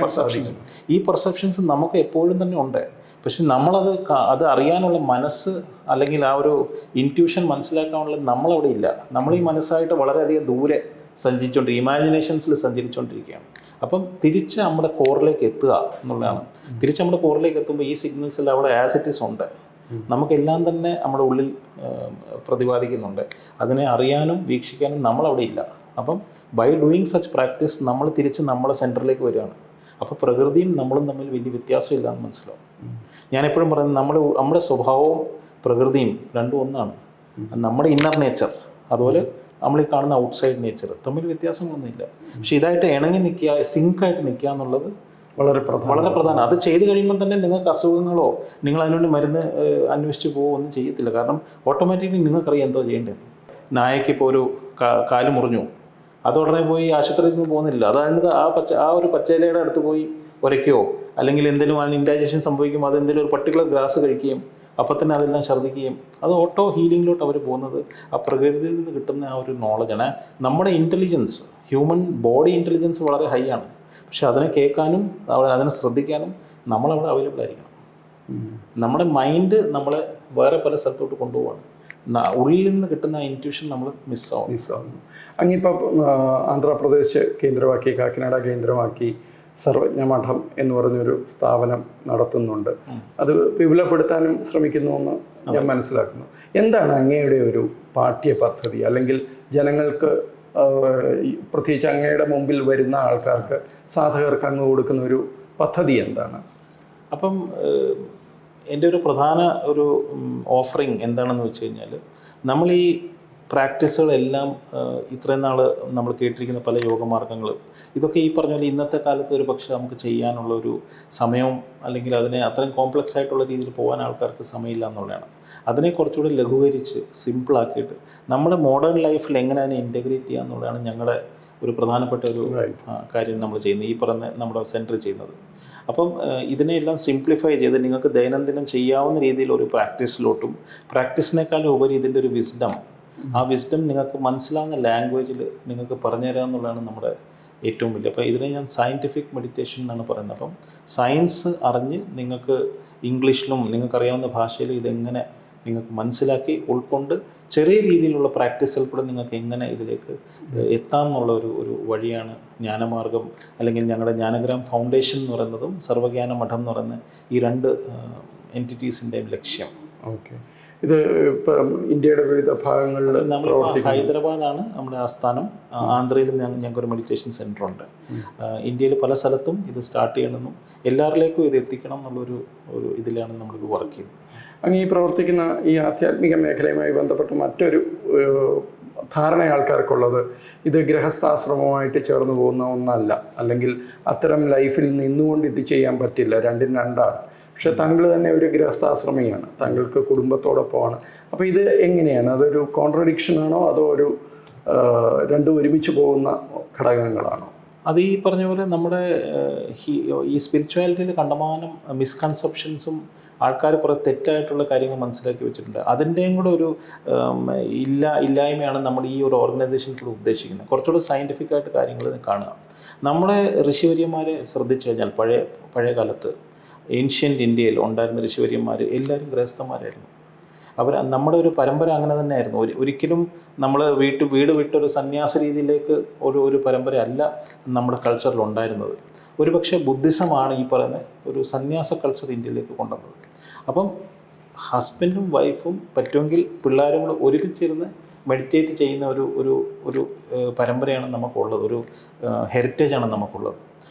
പെർസെപ്ഷൻസ്, ഈ പെർസെപ്ഷൻസ് നമുക്ക് എപ്പോഴും തന്നെ ഉണ്ട്. പക്ഷെ അത് അറിയാനുള്ള മനസ്സ് അല്ലെങ്കിൽ ആ ഒരു ഇൻറ്റ്യൂഷൻ മനസ്സിലാക്കാനുള്ള നമ്മളവിടെ ഇല്ല. നമ്മൾ ഈ മനസ്സായിട്ട് വളരെയധികം ദൂരെ ഇമാജിനേഷൻസിൽ സഞ്ചരിച്ചുകൊണ്ടിരിക്കുകയാണ്. അപ്പം തിരിച്ച് നമ്മുടെ കോറിലേക്ക് എത്തുക എന്നുള്ളതാണ്. തിരിച്ച് നമ്മുടെ കോറിലേക്ക് എത്തുമ്പോൾ ഈ സിഗ്നൽസ് എല്ലാം അവിടെ ആസിറ്റീസ് ഉണ്ട്, നമുക്കെല്ലാം തന്നെ നമ്മുടെ ഉള്ളിൽ പ്രതിപാദിക്കുന്നുണ്ട്. അതിനെ അറിയാനും വീക്ഷിക്കാനും നമ്മളവിടെ ഇല്ല. അപ്പം ബൈ ഡൂയിങ് സച്ച് പ്രാക്ടീസ് നമ്മൾ തിരിച്ച് നമ്മുടെ സെൻറ്ററിലേക്ക് വരികയാണ്. അപ്പോൾ പ്രകൃതിയും നമ്മളും തമ്മിൽ വലിയ വ്യത്യാസമില്ല എന്ന് മനസ്സിലാവും. ഞാനെപ്പോഴും പറയുന്നത് നമ്മുടെ സ്വഭാവവും പ്രകൃതിയും രണ്ടും ഒന്നാണ്. നമ്മുടെ ഇന്നർ നേച്ചർ അതുപോലെ നമ്മൾ ഈ കാണുന്ന ഔട്ട്സൈഡ് നേച്ചർ തമ്മിൽ വ്യത്യാസങ്ങളൊന്നുമില്ല. പക്ഷെ ഇതായിട്ട് ഇണങ്ങി നിൽക്കുക, സിങ്കായിട്ട് നിൽക്കുക എന്നുള്ളത് വളരെ പ്രധാനം. അത് ചെയ്ത് കഴിയുമ്പോൾ തന്നെ നിങ്ങൾക്ക് അസുഖങ്ങളോ നിങ്ങൾ അതിനുവേണ്ടി മരുന്ന് അന്വേഷിച്ച് പോകുമോ ഒന്നും ചെയ്യത്തില്ല. കാരണം ഓട്ടോമാറ്റിക്കലി നിങ്ങൾക്കറിയാം എന്തോ ചെയ്യേണ്ടത്. നായക്ക് ഇപ്പോൾ ഒരു കാല് മുറിഞ്ഞു, അത് ഉടനെ പോയി ആശുപത്രിയിൽ നിന്ന് പോകുന്നില്ല. അതായത് ആ ഒരു പച്ചയിലയുടെ അടുത്ത് പോയി ഉരയ്ക്കുകയോ അല്ലെങ്കിൽ എന്തെങ്കിലും അതിന് ഇൻഡൈജഷൻ സംഭവിക്കുമ്പോൾ അതെന്തെങ്കിലും ഒരു പർട്ടിക്കുലർ ഗ്രാസ് കഴിക്കുകയും അപ്പം തന്നെ അതെല്ലാം ഛർദ്ദിക്കുകയും അത് ഓട്ടോ ഹീലിങ്ങിലോട്ട് അവർ പോകുന്നത് ആ പ്രകൃതിയിൽ നിന്ന് കിട്ടുന്ന ആ ഒരു നോളജാണ്. നമ്മുടെ ഇൻ്റലിജൻസ്, ഹ്യൂമൻ ബോഡി ഇൻ്റലിജൻസ് വളരെ ഹൈ ആണ്. പക്ഷെ അതിനെ കേൾക്കാനും അതിനെ ശ്രദ്ധിക്കാനും നമ്മളവിടെ അവൈലബിൾ ആയിരിക്കണം. നമ്മുടെ മൈൻഡ് നമ്മളെ വേറെ പല സ്ഥലത്തോട്ട് കൊണ്ടുപോവാണ്. ഉള്ളിൽ നിന്ന് കിട്ടുന്ന ഇൻറ്റ്യൂഷൻ നമ്മൾ മിസ്സാവുന്നു. അങ്ങിപ്പോൾ ആന്ധ്രാപ്രദേശ് കേന്ദ്രമാക്കി, കാക്കിനാട കേന്ദ്രമാക്കി സർവജ്ഞ മഠം എന്ന് പറഞ്ഞൊരു സ്ഥാപനം നടത്തുന്നുണ്ട്. അത് വിപുലപ്പെടുത്താനും ശ്രമിക്കുന്നുവെന്ന് ഞാൻ മനസ്സിലാക്കുന്നു. എന്താണ് അങ്ങയുടെ ഒരു പാഠ്യപദ്ധതി, അല്ലെങ്കിൽ ജനങ്ങൾക്ക് പ്രത്യേകിച്ച് അങ്ങയുടെ മുമ്പിൽ വരുന്ന ആൾക്കാർക്ക്, സാധകർക്ക് അങ്ങ് കൊടുക്കുന്ന ഒരു പദ്ധതി എന്താണ്? അപ്പം എൻ്റെ ഒരു പ്രധാന ഒരു ഓഫറിങ് എന്താണെന്ന് വെച്ച് കഴിഞ്ഞാൽ, നമ്മൾ ഈ പ്രാക്ടീസുകളെല്ലാം ഇത്രയും നാൾ നമ്മൾ കേട്ടിരിക്കുന്ന പല യോഗമാർഗ്ഗങ്ങളും ഇതൊക്കെ ഈ പറഞ്ഞ പോലെ ഇന്നത്തെ കാലത്ത് ഒരു പക്ഷേ നമുക്ക് ചെയ്യാനുള്ള ഒരു സമയവും അല്ലെങ്കിൽ അതിനെ അത്രയും കോംപ്ലക്സ് ആയിട്ടുള്ള രീതിയിൽ പോകാൻ ആൾക്കാർക്ക് സമയമില്ല എന്നുള്ളതാണ്. അതിനെ കുറച്ചുകൂടി ലഘൂകരിച്ച് സിമ്പിളാക്കിയിട്ട് നമ്മുടെ മോഡേൺ ലൈഫിൽ എങ്ങനെ അതിനെ ഇൻറ്റഗ്രേറ്റ് ചെയ്യുക എന്നുള്ളതാണ് ഞങ്ങളുടെ ഒരു പ്രധാനപ്പെട്ട ഒരു കാര്യം നമ്മൾ ചെയ്യുന്നത്, ഈ പറഞ്ഞ നമ്മുടെ സെൻറ്റർ ചെയ്യുന്നത്. അപ്പം ഇതിനെയെല്ലാം സിംപ്ലിഫൈ ചെയ്ത് നിങ്ങൾക്ക് ദൈനംദിനം ചെയ്യാവുന്ന രീതിയിൽ ഒരു പ്രാക്ടീസിലോട്ടും, പ്രാക്ടീസിനേക്കാളും ഉപരി ഇതിൻ്റെ ഒരു വിസ്ഡം, ആ വിസ്ഡം നിങ്ങൾക്ക് മനസ്സിലാവുന്ന ലാംഗ്വേജിൽ നിങ്ങൾക്ക് പറഞ്ഞു തരിക എന്നുള്ളതാണ് നമ്മുടെ ഏറ്റവും വലിയ. അപ്പോൾ ഇതിനെ ഞാൻ സയൻറ്റിഫിക് മെഡിറ്റേഷൻ എന്നാണ് പറയുന്നത്. അപ്പം സയൻസ് അറിഞ്ഞ് നിങ്ങൾക്ക് ഇംഗ്ലീഷിലും നിങ്ങൾക്കറിയാവുന്ന ഭാഷയിലും ഇതെങ്ങനെ നിങ്ങൾക്ക് മനസ്സിലാക്കി ഉൾക്കൊണ്ട് ചെറിയ രീതിയിലുള്ള പ്രാക്ടീസുകൾ കൂടെ നിങ്ങൾക്ക് എങ്ങനെ ഇതിലേക്ക് എത്താം എന്നുള്ള ഒരു വഴിയാണ് ജ്ഞാനമാർഗം, അല്ലെങ്കിൽ ഞങ്ങളുടെ ജ്ഞാനഗ്രാം ഫൗണ്ടേഷൻ എന്ന് പറയുന്നതും സർവ്വജ്ഞാന മഠം എന്ന് പറയുന്ന ഈ രണ്ട് എൻറ്റിറ്റീസിൻ്റെയും ലക്ഷ്യം. ഓക്കെ. ഇത് ഇപ്പം ഇന്ത്യയുടെ വിവിധ ഭാഗങ്ങളിൽ നമ്മൾ ഹൈദരാബാദാണ് നമ്മുടെ ആസ്ഥാനം. ആന്ധ്രയിൽ ഞങ്ങൾക്കൊരു മെഡിറ്റേഷൻ സെൻ്റർ ഉണ്ട്. ഇന്ത്യയിൽ പല സ്ഥലത്തും ഇത് സ്റ്റാർട്ട് ചെയ്യണമെന്നും എല്ലാവരിലേക്കും ഇത് എത്തിക്കണം എന്നുള്ളൊരു ഇതിലാണ് നമ്മളിത് വർക്ക് ചെയ്യുന്നത്. അങ്ങ് ഈ പ്രവർത്തിക്കുന്ന ഈ ആധ്യാത്മിക മേഖലയുമായി ബന്ധപ്പെട്ട് മറ്റൊരു ധാരണ ആൾക്കാർക്കുള്ളത് ഇത് ഗൃഹസ്ഥാശ്രമമായിട്ട് ചേർന്ന് പോകുന്ന ഒന്നല്ല, അല്ലെങ്കിൽ അത്തരം ലൈഫിൽ നിന്നുകൊണ്ട് ഇത് ചെയ്യാൻ പറ്റില്ല, രണ്ടും രണ്ടാണ്. പക്ഷെ താങ്കൾ തന്നെ ഒരു ഗൃഹസ്ഥാശ്രമിയാണ്, താങ്കൾക്ക് കുടുംബത്തോടൊപ്പമാണ്. അപ്പോൾ ഇത് എങ്ങനെയാണ്? അതൊരു കോൺട്രഡിക്ഷനാണോ അതോ ഒരു രണ്ടും ഒരുമിച്ച് പോകുന്ന ഘടകങ്ങളാണോ? അത് ഈ പറഞ്ഞ പോലെ നമ്മുടെ ഈ സ്പിരിച്വാലിറ്റിയിൽ കണ്ടമാനം മിസ്കൺസെപ്ഷൻസും ആൾക്കാർ കുറേ തെറ്റായിട്ടുള്ള കാര്യങ്ങൾ മനസ്സിലാക്കി വെച്ചിട്ടുണ്ട്. അതിൻ്റെയും കൂടെ ഒരു ഇല്ലായ്മയാണ് നമ്മൾ ഈ ഒരു ഓർഗനൈസേഷൻ കൂടെ ഉദ്ദേശിക്കുന്നത്. കുറച്ചുകൂടി സയൻറ്റിഫിക്കായിട്ട് കാര്യങ്ങൾ കാണുക. നമ്മുടെ ഋഷിവര്യന്മാരെ ശ്രദ്ധിച്ചു കഴിഞ്ഞാൽ പഴയ കാലത്ത് ഏൻഷ്യൻ്റ് ഇന്ത്യയിൽ ഉണ്ടായിരുന്ന ഋഷിവര്യന്മാർ എല്ലാവരും ഗൃഹസ്ഥന്മാരായിരുന്നു. നമ്മുടെ ഒരു പരമ്പര അങ്ങനെ തന്നെ ആയിരുന്നു. ഒരിക്കലും നമ്മൾ വീട് വിട്ടൊരു സന്യാസ രീതിയിലേക്ക് ഒരു പരമ്പര അല്ല നമ്മുടെ കൾച്ചറിൽ ഉണ്ടായിരുന്നത്. ഒരുപക്ഷെ ബുദ്ധിസമാണ് ഈ പറയുന്ന ഒരു സന്യാസ കൾച്ചർ ഇന്ത്യയിലേക്ക് കൊണ്ടുവന്നത്. അപ്പം ഹസ്ബൻഡും വൈഫും പറ്റുമെങ്കിൽ പിള്ളേരും കൂടെ ഒരുമിച്ചിരുന്ന് മെഡിറ്റേറ്റ് ചെയ്യുന്ന ഒരു പരമ്പരയാണ് നമുക്കുള്ളത്, ഒരു ഹെറിറ്റേജാണ് നമുക്കുള്ളത്.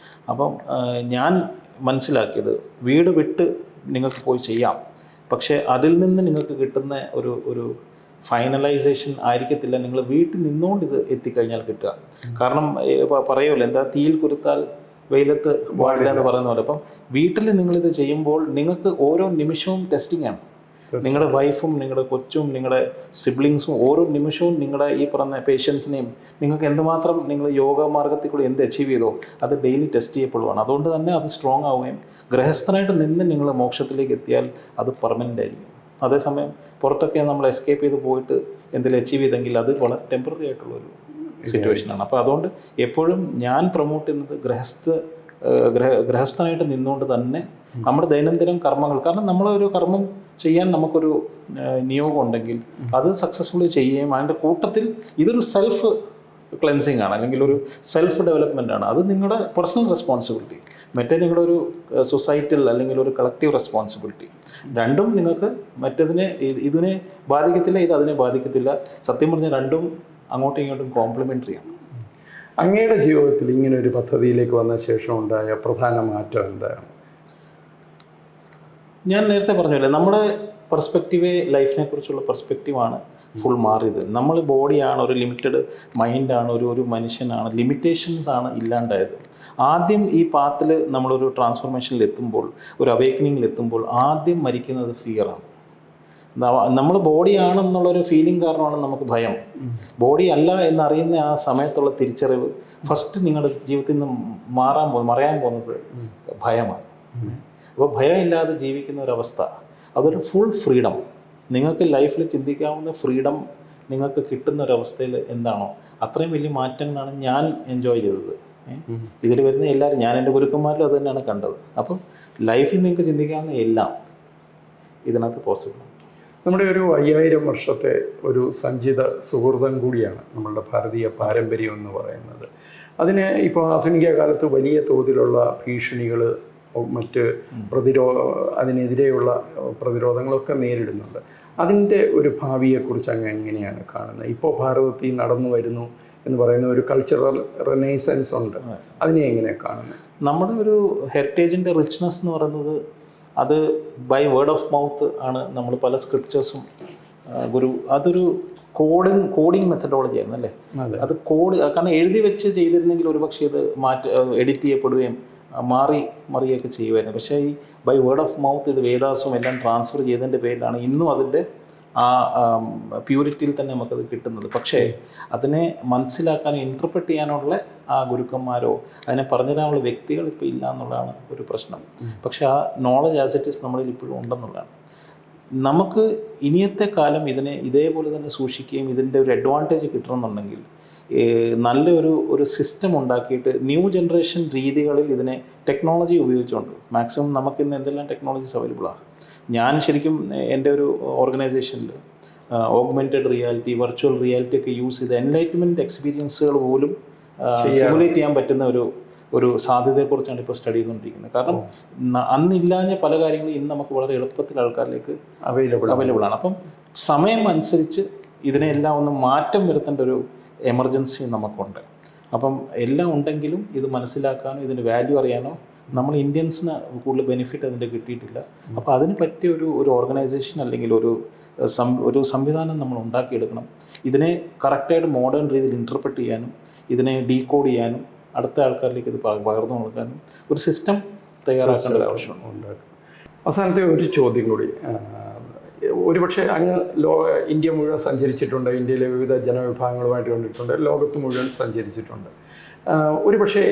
അപ്പം ഞാൻ മനസ്സിലാക്കിയത് വീട് വിട്ട് നിങ്ങൾക്ക് പോയി ചെയ്യാം, പക്ഷേ അതിൽ നിന്ന് നിങ്ങൾക്ക് കിട്ടുന്ന ഒരു ഫൈനലൈസേഷൻ ആയിരിക്കത്തില്ല നിങ്ങൾ വീട്ടിൽ നിന്നുകൊണ്ട് ഇത് എത്തിക്കഴിഞ്ഞാൽ കിട്ടുക. കാരണം പറയുമല്ലോ എന്താ, തീയിൽ കുരുത്താൽ വെയിലത്ത് പാടില്ല എന്ന് പറയുന്ന പോലെ. അപ്പം വീട്ടിൽ നിങ്ങളിത് ചെയ്യുമ്പോൾ നിങ്ങൾക്ക് ഓരോ നിമിഷവും ടെസ്റ്റിംഗ് ആണ്. നിങ്ങളുടെ വൈഫും നിങ്ങളുടെ കൊച്ചും നിങ്ങളുടെ സിബ്ലിങ്സും ഓരോ നിമിഷവും നിങ്ങളുടെ ഈ പറഞ്ഞ പേഷ്യൻസിനെയും നിങ്ങൾക്ക് എന്തുമാത്രം നിങ്ങൾ യോഗ മാർഗത്തിൽ കൂടി എന്ത് അച്ചീവ് ചെയ്തോ അത് ഡെയിലി ടെസ്റ്റ് ചെയ്യപ്പെടുവാണ്. അതുകൊണ്ട് തന്നെ അത് സ്ട്രോങ് ആവുകയും ഗൃഹസ്ഥനായിട്ട് നിന്ന് നിങ്ങൾ മോക്ഷത്തിലേക്ക് എത്തിയാൽ അത് പെർമനൻ്റ് ആയിരിക്കും. അതേസമയം പുറത്തൊക്കെ നമ്മൾ എസ്കേപ്പ് ചെയ്ത് പോയിട്ട് എന്തെങ്കിലും അച്ചീവ് ചെയ്തെങ്കിൽ അത് വളരെ ടെമ്പററി ആയിട്ടുള്ളൊരു സിറ്റുവേഷനാണ്. അപ്പോൾ അതുകൊണ്ട് എപ്പോഴും ഞാൻ പ്രൊമോട്ട് ചെയ്യുന്നത് ഗൃഹസ്ഥനായിട്ട് നിന്നുകൊണ്ട് തന്നെ നമ്മുടെ ദൈനംദിനം കർമ്മങ്ങൾ, കാരണം നമ്മളൊരു കർമ്മം ചെയ്യാൻ നമുക്കൊരു നിയോഗം ഉണ്ടെങ്കിൽ അത് സക്സസ്ഫുള്ളി ചെയ്യുകയും അതിൻ്റെ കൂട്ടത്തിൽ ഇതൊരു സെൽഫ് ക്ലെൻസിങ് ആണ്, അല്ലെങ്കിൽ ഒരു സെൽഫ് ഡെവലപ്മെൻ്റ് ആണ്. അത് നിങ്ങളുടെ പേഴ്സണൽ റെസ്പോൺസിബിലിറ്റി, മറ്റേ നിങ്ങളുടെ ഒരു സൊസൈറ്റൽ അല്ലെങ്കിൽ ഒരു കളക്റ്റീവ് റെസ്പോൺസിബിലിറ്റി. രണ്ടും നിങ്ങൾക്ക് മറ്റതിനെ ഇതിനെ ബാധിക്കത്തില്ല, ഇത് അതിനെ ബാധിക്കത്തില്ല. സത്യം പറഞ്ഞാൽ രണ്ടും അങ്ങോട്ടും ഇങ്ങോട്ടും കോംപ്ലിമെൻ്ററി ആണ്. അങ്ങയുടെ ജീവിതത്തിൽ ഇങ്ങനെ ഒരു പദ്ധതിയിലേക്ക് വന്ന ശേഷം ഉണ്ടായ പ്രധാന മാറ്റം എന്താണ്? ഞാൻ നേരത്തെ പറഞ്ഞല്ലേ, നമ്മുടെ പെർസ്പെക്റ്റീവേ ലൈഫിനെ കുറിച്ചുള്ള പെർസ്പെക്റ്റീവാണ് ഫുൾ മാറിയത്. നമ്മൾ ബോഡിയാണ്, ഒരു ലിമിറ്റഡ് മൈൻഡാണ്, ഒരു മനുഷ്യനാണ്, ലിമിറ്റേഷൻസ് ആണ് ഇല്ലാണ്ടായത്. ആദ്യം ഈ പാത്തിൽ നമ്മളൊരു ട്രാൻസ്ഫോർമേഷനിൽ എത്തുമ്പോൾ, ഒരു അവേക്കനിങ്ങിൽ എത്തുമ്പോൾ ആദ്യം മരിക്കുന്നത് ഫിയറാണ്. നമ്മൾ ബോഡിയാണെന്നുള്ളൊരു ഫീലിംഗ് കാരണമാണ് നമുക്ക് ഭയം. ബോഡി അല്ല എന്നറിയുന്ന ആ സമയത്തുള്ള തിരിച്ചറിവ് ഫസ്റ്റ് നിങ്ങളുടെ ജീവിതത്തിൽ നിന്ന് മറയാൻ പോകുന്നത് ഭയമാണ്. അപ്പോൾ ഭയമില്ലാതെ ജീവിക്കുന്ന ഒരവസ്ഥ, അതൊരു ഫുൾ ഫ്രീഡം. നിങ്ങൾക്ക് ലൈഫിൽ ചിന്തിക്കാവുന്ന ഫ്രീഡം നിങ്ങൾക്ക് കിട്ടുന്ന ഒരവസ്ഥയിൽ എന്താണോ അത്രയും വലിയ മാറ്റങ്ങളാണ് ഞാൻ എൻജോയ് ചെയ്തത്. ഇതിൽ വരുന്ന എല്ലാവരും, ഞാൻ എൻ്റെ ഗുരുക്കന്മാരിലും അത് തന്നെയാണ് കണ്ടത്. അപ്പം ലൈഫിൽ നിങ്ങൾക്ക് ചിന്തിക്കാവുന്ന എല്ലാം ഇതിനകത്ത് പോസിബിൾ. നമ്മുടെ ഒരു 5000 വർഷത്തെ ഒരു സഞ്ചിത സുഹൃതം കൂടിയാണ് നമ്മളുടെ ഭാരതീയ പാരമ്പര്യം എന്ന് പറയുന്നത്. അതിന് ഇപ്പോൾ ആധുനിക കാലത്ത് വലിയ തോതിലുള്ള ഭീഷണികൾ, മറ്റ് അതിനെതിരെയുള്ള പ്രതിരോധങ്ങളൊക്കെ നേരിടുന്നുണ്ട്. അതിൻ്റെ ഒരു ഭാവിയെക്കുറിച്ച് അങ്ങ് എങ്ങനെയാണ് കാണുന്നത്? ഇപ്പോൾ ഭാരതത്തിൽ നടന്നു വരുന്നു എന്ന് പറയുന്ന ഒരു കൾച്ചറൽ റിനൈസൻസ് ഉണ്ട്, അതിനെ എങ്ങനെയാണ് കാണുന്നത്? നമ്മുടെ ഒരു ഹെറിറ്റേജിൻ്റെ റിച്ച്നെസ് എന്ന് പറയുന്നത് അത് ബൈ വേർഡ് ഓഫ് മൗത്ത് ആണ്. നമ്മൾ പല സ്ക്രിപ്റ്റേഴ്സും അതൊരു കോഡിങ് മെത്തഡോളജി ആയിരുന്നു അല്ലേ. അത് കാരണം എഴുതി വെച്ച് ചെയ്തിരുന്നെങ്കിൽ ഒരുപക്ഷെ ഇത് എഡിറ്റ് ചെയ്യപ്പെടുകയും മറിയൊക്കെ ചെയ്യുമായിരുന്നു. പക്ഷേ ഈ ബൈ വേർഡ് ഓഫ് മൗത്ത് ഇത് വേദാസും എല്ലാം ട്രാൻസ്ഫർ ചെയ്തതിൻ്റെ പേരിലാണ് ഇന്നും അതിൻ്റെ ആ പ്യൂരിറ്റിയിൽ തന്നെ നമുക്കത് കിട്ടുന്നത്. പക്ഷേ അതിനെ മനസ്സിലാക്കാനും ഇൻറ്റർപ്രറ്റ് ചെയ്യാനുള്ള ആ ഗുരുക്കന്മാരോ അതിനെ പറഞ്ഞു തരാനുള്ള വ്യക്തികൾ ഇപ്പോൾ ഇല്ല എന്നുള്ളതാണ് ഒരു പ്രശ്നം. പക്ഷേ ആ നോളജ് ആസ് ഇറ്റ് ഈസ് നമ്മളിൽ ഇപ്പോഴും ഉണ്ടെന്നുള്ളതാണ്. നമുക്ക് ഇനിയത്തെ കാലം ഇതിനെ ഇതേപോലെ തന്നെ സൂക്ഷിക്കുകയും ഇതിൻ്റെ ഒരു അഡ്വാൻറ്റേജ് കിട്ടണമെന്നുണ്ടെങ്കിൽ നല്ലൊരു സിസ്റ്റം ഉണ്ടാക്കിയിട്ട് ന്യൂ ജനറേഷൻ രീതികളിൽ ഇതിനെ ടെക്നോളജി ഉപയോഗിച്ചുകൊണ്ട് മാക്സിമം നമുക്കിന്ന് എന്തെല്ലാം ടെക്നോളജീസ് അവൈലബിളാണ്. ഞാൻ ശരിക്കും എൻ്റെ ഒരു ഓർഗനൈസേഷനിൽ ഓഗ്മെൻറ്റഡ് റിയാലിറ്റി, വെർച്വൽ റിയാലിറ്റി ഒക്കെ യൂസ് ചെയ്ത് എൻലൈറ്റ്മെൻറ്റ് എക്സ്പീരിയൻസുകൾ പോലും സിമുലേറ്റ് ചെയ്യാൻ പറ്റുന്ന ഒരു സാധ്യതയെക്കുറിച്ചാണ് ഇപ്പോൾ സ്റ്റഡി ചെയ്തുകൊണ്ടിരിക്കുന്നത്. കാരണം അന്നില്ലാഞ്ഞ പല കാര്യങ്ങളും ഇന്ന് നമുക്ക് വളരെ എളുപ്പത്തിൽ ആൾക്കാരിലേക്ക് അവൈലബിൾ ആണ്. അപ്പം സമയം അനുസരിച്ച് ഇതിനെല്ലാം ഒന്ന് മാറ്റം വരുത്തേണ്ട ഒരു എമർജൻസി നമുക്കുണ്ട്. അപ്പം എല്ലാം ഉണ്ടെങ്കിലും ഇത് മനസ്സിലാക്കാനോ ഇതിൻ്റെ വാല്യൂ അറിയാനോ നമ്മൾ ഇന്ത്യൻസിന് കൂടുതൽ ബെനിഫിറ്റ് അതിൻ്റെ കിട്ടിയിട്ടില്ല. അപ്പോൾ അതിന് പറ്റിയ ഒരു ഓർഗനൈസേഷൻ അല്ലെങ്കിൽ ഒരു സംവിധാനം നമ്മൾ ഉണ്ടാക്കിയെടുക്കണം. ഇതിനെ കറക്റ്റായിട്ട് മോഡേൺ രീതിയിൽ ഇൻറ്റർപ്രറ്റ് ചെയ്യാനും ഇതിനെ ഡീകോഡ് ചെയ്യാനും അടുത്ത ആൾക്കാരിലേക്ക് ഇത് പകർന്നു കൊടുക്കാനും ഒരു സിസ്റ്റം തയ്യാറാക്കേണ്ട ഒരു ആവശ്യമുണ്ട്. അവസാനത്തെ ഒരു ചോദ്യം കൂടി. ഒരുപക്ഷെ അങ്ങ് ഇന്ത്യ മുഴുവൻ സഞ്ചരിച്ചിട്ടുണ്ട്, ഇന്ത്യയിലെ വിവിധ ജനവിഭാഗങ്ങളുമായിട്ട് കണ്ടിട്ടുണ്ട്, ലോകത്ത് മുഴുവൻ സഞ്ചരിച്ചിട്ടുണ്ട്. ഒരുപക്ഷെ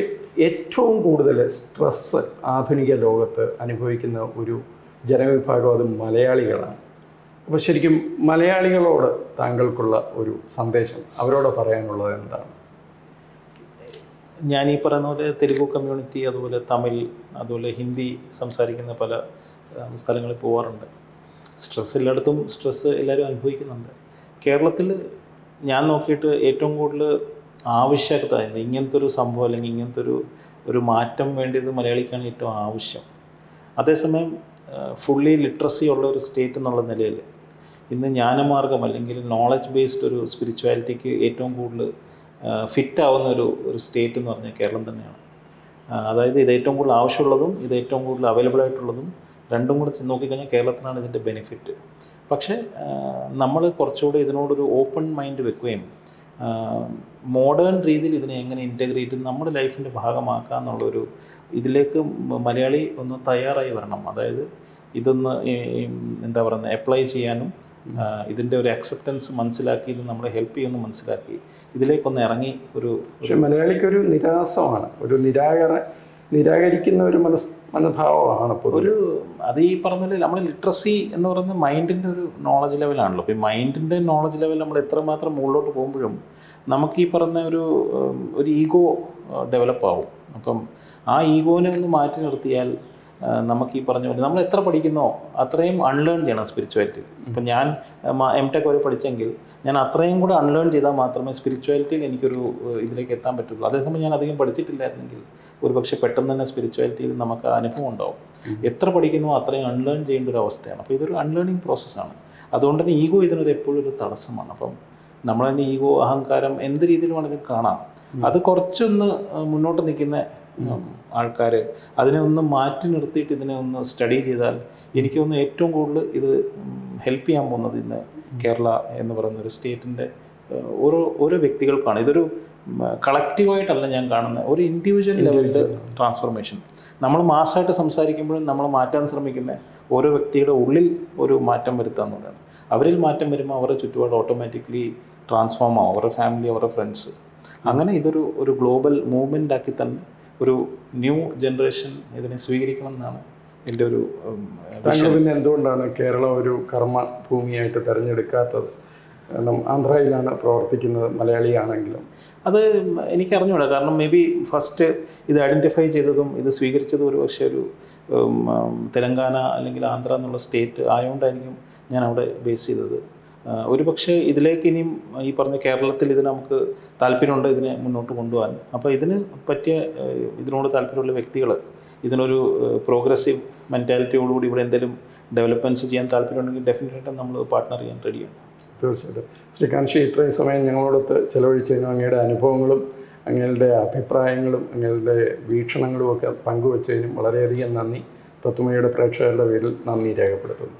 ഏറ്റവും കൂടുതൽ സ്ട്രെസ്സ് ആധുനിക ലോകത്ത് അനുഭവിക്കുന്ന ഒരു ജനവിഭാഗം അത് മലയാളികളാണ്. അപ്പോൾ ശരിക്കും മലയാളികളോട് താങ്കൾക്കുള്ള ഒരു സന്ദേശം അവരോട് പറയാനുള്ളത് എന്താണ്? ഞാൻ ഈ പറയുന്ന പോലെ തെലുഗു കമ്മ്യൂണിറ്റി, അതുപോലെ തമിഴ്, അതുപോലെ ഹിന്ദി സംസാരിക്കുന്ന പല സ്ഥലങ്ങളിൽ പോകാറുണ്ട്. സ്ട്രെസ് എല്ലായിടത്തും എല്ലാവരും അനുഭവിക്കുന്നുണ്ട്. കേരളത്തിൽ ഞാൻ നോക്കിയിട്ട് ഏറ്റവും കൂടുതൽ ആവശ്യകത ഇങ്ങനത്തെ ഒരു സംഭവം അല്ലെങ്കിൽ ഇങ്ങനത്തെ ഒരു മാറ്റം വേണ്ടിയത് മലയാളിക്കാണ് ഏറ്റവും ആവശ്യം. അതേസമയം ഫുള്ളി ലിറ്ററസി ഉള്ള ഒരു സ്റ്റേറ്റ് എന്നുള്ള നിലയിൽ ഇന്ന് ജ്ഞാനമാർഗം അല്ലെങ്കിൽ നോളജ് ബേസ്ഡ് ഒരു സ്പിരിച്വാലിറ്റിക്ക് ഏറ്റവും കൂടുതൽ ഫിറ്റാവുന്ന ഒരു സ്റ്റേറ്റ് എന്ന് പറഞ്ഞാൽ കേരളം തന്നെയാണ്. അതായത് ഇത് ഏറ്റവും കൂടുതൽ ആവശ്യമുള്ളതും ഇത് ഏറ്റവും കൂടുതൽ അവൈലബിൾ ആയിട്ടുള്ളതും രണ്ടും കൂടെ നോക്കിക്കഴിഞ്ഞാൽ കേരളത്തിനാണ് ഇതിൻ്റെ ബെനിഫിറ്റ്. പക്ഷേ നമ്മൾ കുറച്ചുകൂടി ഇതിനോടൊരു ഓപ്പൺ മൈൻഡ് വെക്കുകയും മോഡേൺ രീതിയിൽ ഇതിനെ എങ്ങനെ ഇൻറ്റഗ്രേറ്റ് ചെയ്ത് നമ്മുടെ ലൈഫിൻ്റെ ഭാഗമാക്കുക എന്നുള്ളൊരു ഇതിലേക്ക് മലയാളി ഒന്ന് തയ്യാറായി വരണം. അതായത് ഇതൊന്ന് എന്താ പറയുന്നത് അപ്ലൈ ചെയ്യാനും ഇതിൻ്റെ ഒരു അക്സെപ്റ്റൻസ് മനസ്സിലാക്കി ഇത് നമ്മളെ ഹെൽപ്പ് ചെയ്യുമെന്ന് മനസ്സിലാക്കി ഇതിലേക്കൊന്ന് ഇറങ്ങി ഒരു പക്ഷെ മലയാളിക്കൊരു നിരാസമാണ്, ഒരു നിരാകരിക്കുന്ന ഒരു മനോഭാവമാണ് ഇപ്പോൾ ഒരു അത് ഈ പറഞ്ഞ നമ്മൾ ലിറ്ററസി എന്ന് പറയുന്നത് മൈൻഡിൻ്റെ ഒരു നോളജ് ലെവലാണല്ലോ. അപ്പോൾ ഈ മൈൻഡിൻ്റെ നോളജ് ലെവൽ നമ്മൾ എത്രമാത്രം മുകളിലോട്ട് പോകുമ്പോഴും നമുക്ക് ഈ പറഞ്ഞ ഒരു ഈഗോ ഡെവലപ്പ് ആവും. അപ്പം ആ ഈഗോനെ ഒന്ന് മാറ്റി നിർത്തിയാൽ നമുക്ക് ഈ പറഞ്ഞ പോലെ നമ്മൾ എത്ര പഠിക്കുന്നോ അത്രയും അൺലേൺ ചെയ്യണം സ്പിരിച്വാലിറ്റി. ഇപ്പം ഞാൻ M.Tech വരെ പഠിച്ചെങ്കിൽ ഞാൻ അത്രയും കൂടെ അൺലേൺ ചെയ്താൽ മാത്രമേ സ്പിരിച്വാലിറ്റിയിൽ എനിക്കൊരു ഇതിലേക്ക് എത്താൻ പറ്റുള്ളൂ. അതേസമയം ഞാൻ അധികം പഠിച്ചിട്ടില്ലായിരുന്നെങ്കിൽ ഒരു പക്ഷേ പെട്ടെന്ന് തന്നെ സ്പിരിച്വാലിറ്റിയിൽ നമുക്ക് അനുഭവം ഉണ്ടാവും. എത്ര പഠിക്കുന്നോ അത്രയും അൺലേൺ ചെയ്യേണ്ട ഒരു അവസ്ഥയാണ്. അപ്പോൾ ഇതൊരു അൺലേണിങ് പ്രോസസ്സാണ്. അതുകൊണ്ട് തന്നെ ഈഗോ ഇതിനൊരു എപ്പോഴും ഒരു തടസ്സമാണ്. അപ്പം നമ്മൾ തന്നെ ഈഗോ അഹങ്കാരം എന്ത് രീതിയിൽ വേണമെങ്കിലും കാണാം. അത് കുറച്ചൊന്ന് മുന്നോട്ട് നിൽക്കുന്ന ആൾക്കാർ അതിനെ ഒന്ന് മാറ്റി നിർത്തിയിട്ട് ഇതിനെ ഒന്ന് സ്റ്റഡി ചെയ്താൽ എനിക്ക് തോന്നുന്നു ഏറ്റവും കൂടുതൽ ഇത് ഹെൽപ്പ് ചെയ്യാൻ പോകുന്നത് ഇന്ന് കേരള എന്ന് പറയുന്ന ഒരു സ്റ്റേറ്റിൻ്റെ ഓരോ വ്യക്തികൾക്കാണ്. ഇതൊരു കളക്റ്റീവായിട്ടല്ല ഞാൻ കാണുന്നത്, ഒരു ഇൻഡിവിജ്വൽ ലെവലിൽ ട്രാൻസ്ഫോർമേഷൻ. നമ്മൾ മാസമായിട്ട് സംസാരിക്കുമ്പോഴും നമ്മൾ മാറ്റാൻ ശ്രമിക്കുന്ന ഓരോ വ്യക്തിയുടെ ഉള്ളിൽ ഒരു മാറ്റം വരുത്തുക എന്നുള്ളതാണ്. അവരിൽ മാറ്റം വരുമ്പോൾ അവരുടെ ചുറ്റുപാട് ഓട്ടോമാറ്റിക്കലി ട്രാൻസ്ഫോം ആവും, അവരുടെ ഫാമിലി, അവരുടെ ഫ്രണ്ട്സ്. അങ്ങനെ ഇതൊരു ഗ്ലോബൽ മൂവ്മെൻ്റ് ആക്കി തന്നെ ഒരു ന്യൂ ജനറേഷൻ ഇതിനെ സ്വീകരിക്കണം എന്നാണ് എൻ്റെ ഒരു പിന്നെ എന്തുകൊണ്ടാണ് കേരളം ഒരു കർമ്മ ഭൂമിയായിട്ട് തിരഞ്ഞെടുക്കാത്തത്? കാരണം ആന്ധ്രയിലാണ് പ്രവർത്തിക്കുന്നത് മലയാളിയാണെങ്കിലും. അത് എനിക്കറിഞ്ഞൂടാ. കാരണം മേ ബി ഫസ്റ്റ് ഇത് ഐഡൻറ്റിഫൈ ചെയ്തതും ഇത് സ്വീകരിച്ചതും ഒരു പക്ഷേ ഒരു തെലങ്കാന അല്ലെങ്കിൽ ആന്ധ്ര എന്നുള്ള സ്റ്റേറ്റ് ആയതുകൊണ്ടായിരിക്കും ഞാൻ അവിടെ ബേസ് ചെയ്തത്. ഒരു പക്ഷേ ഇതിലേക്ക് ഇനിയും ഈ പറഞ്ഞ കേരളത്തിൽ ഇത് നമുക്ക് താല്പര്യമുണ്ട് ഇതിനെ മുന്നോട്ട് കൊണ്ടുപോകാൻ. അപ്പോൾ ഇതിന് പറ്റിയ ഇതിനോട് താല്പര്യമുള്ള വ്യക്തികൾ ഇതിനൊരു പ്രോഗ്രസീവ് മെൻറ്റാലിറ്റിയോടുകൂടി ഇവിടെ എന്തെങ്കിലും ഡെവലപ്മെൻറ്റ്സ് ചെയ്യാൻ താല്പര്യമുണ്ടെങ്കിൽ ഡെഫിനറ്റായിട്ടും നമ്മൾ പാർട്ട്ണർ ചെയ്യാൻ റെഡിയാണ്. തീർച്ചയായിട്ടും. ശ്രീ കാൻഷി, ഇത്രയും സമയം ഞങ്ങളോടൊത്ത് ചെലവഴിച്ചതിനും അങ്ങയുടെ അനുഭവങ്ങളും അങ്ങയുടെ അഭിപ്രായങ്ങളും അങ്ങയുടെ വീക്ഷണങ്ങളും ഒക്കെ പങ്കുവച്ചതിനും വളരെയധികം നന്ദി. തത്വമയുടെ പ്രേക്ഷകരുടെ പേരിൽ നന്ദി രേഖപ്പെടുത്തുന്നു.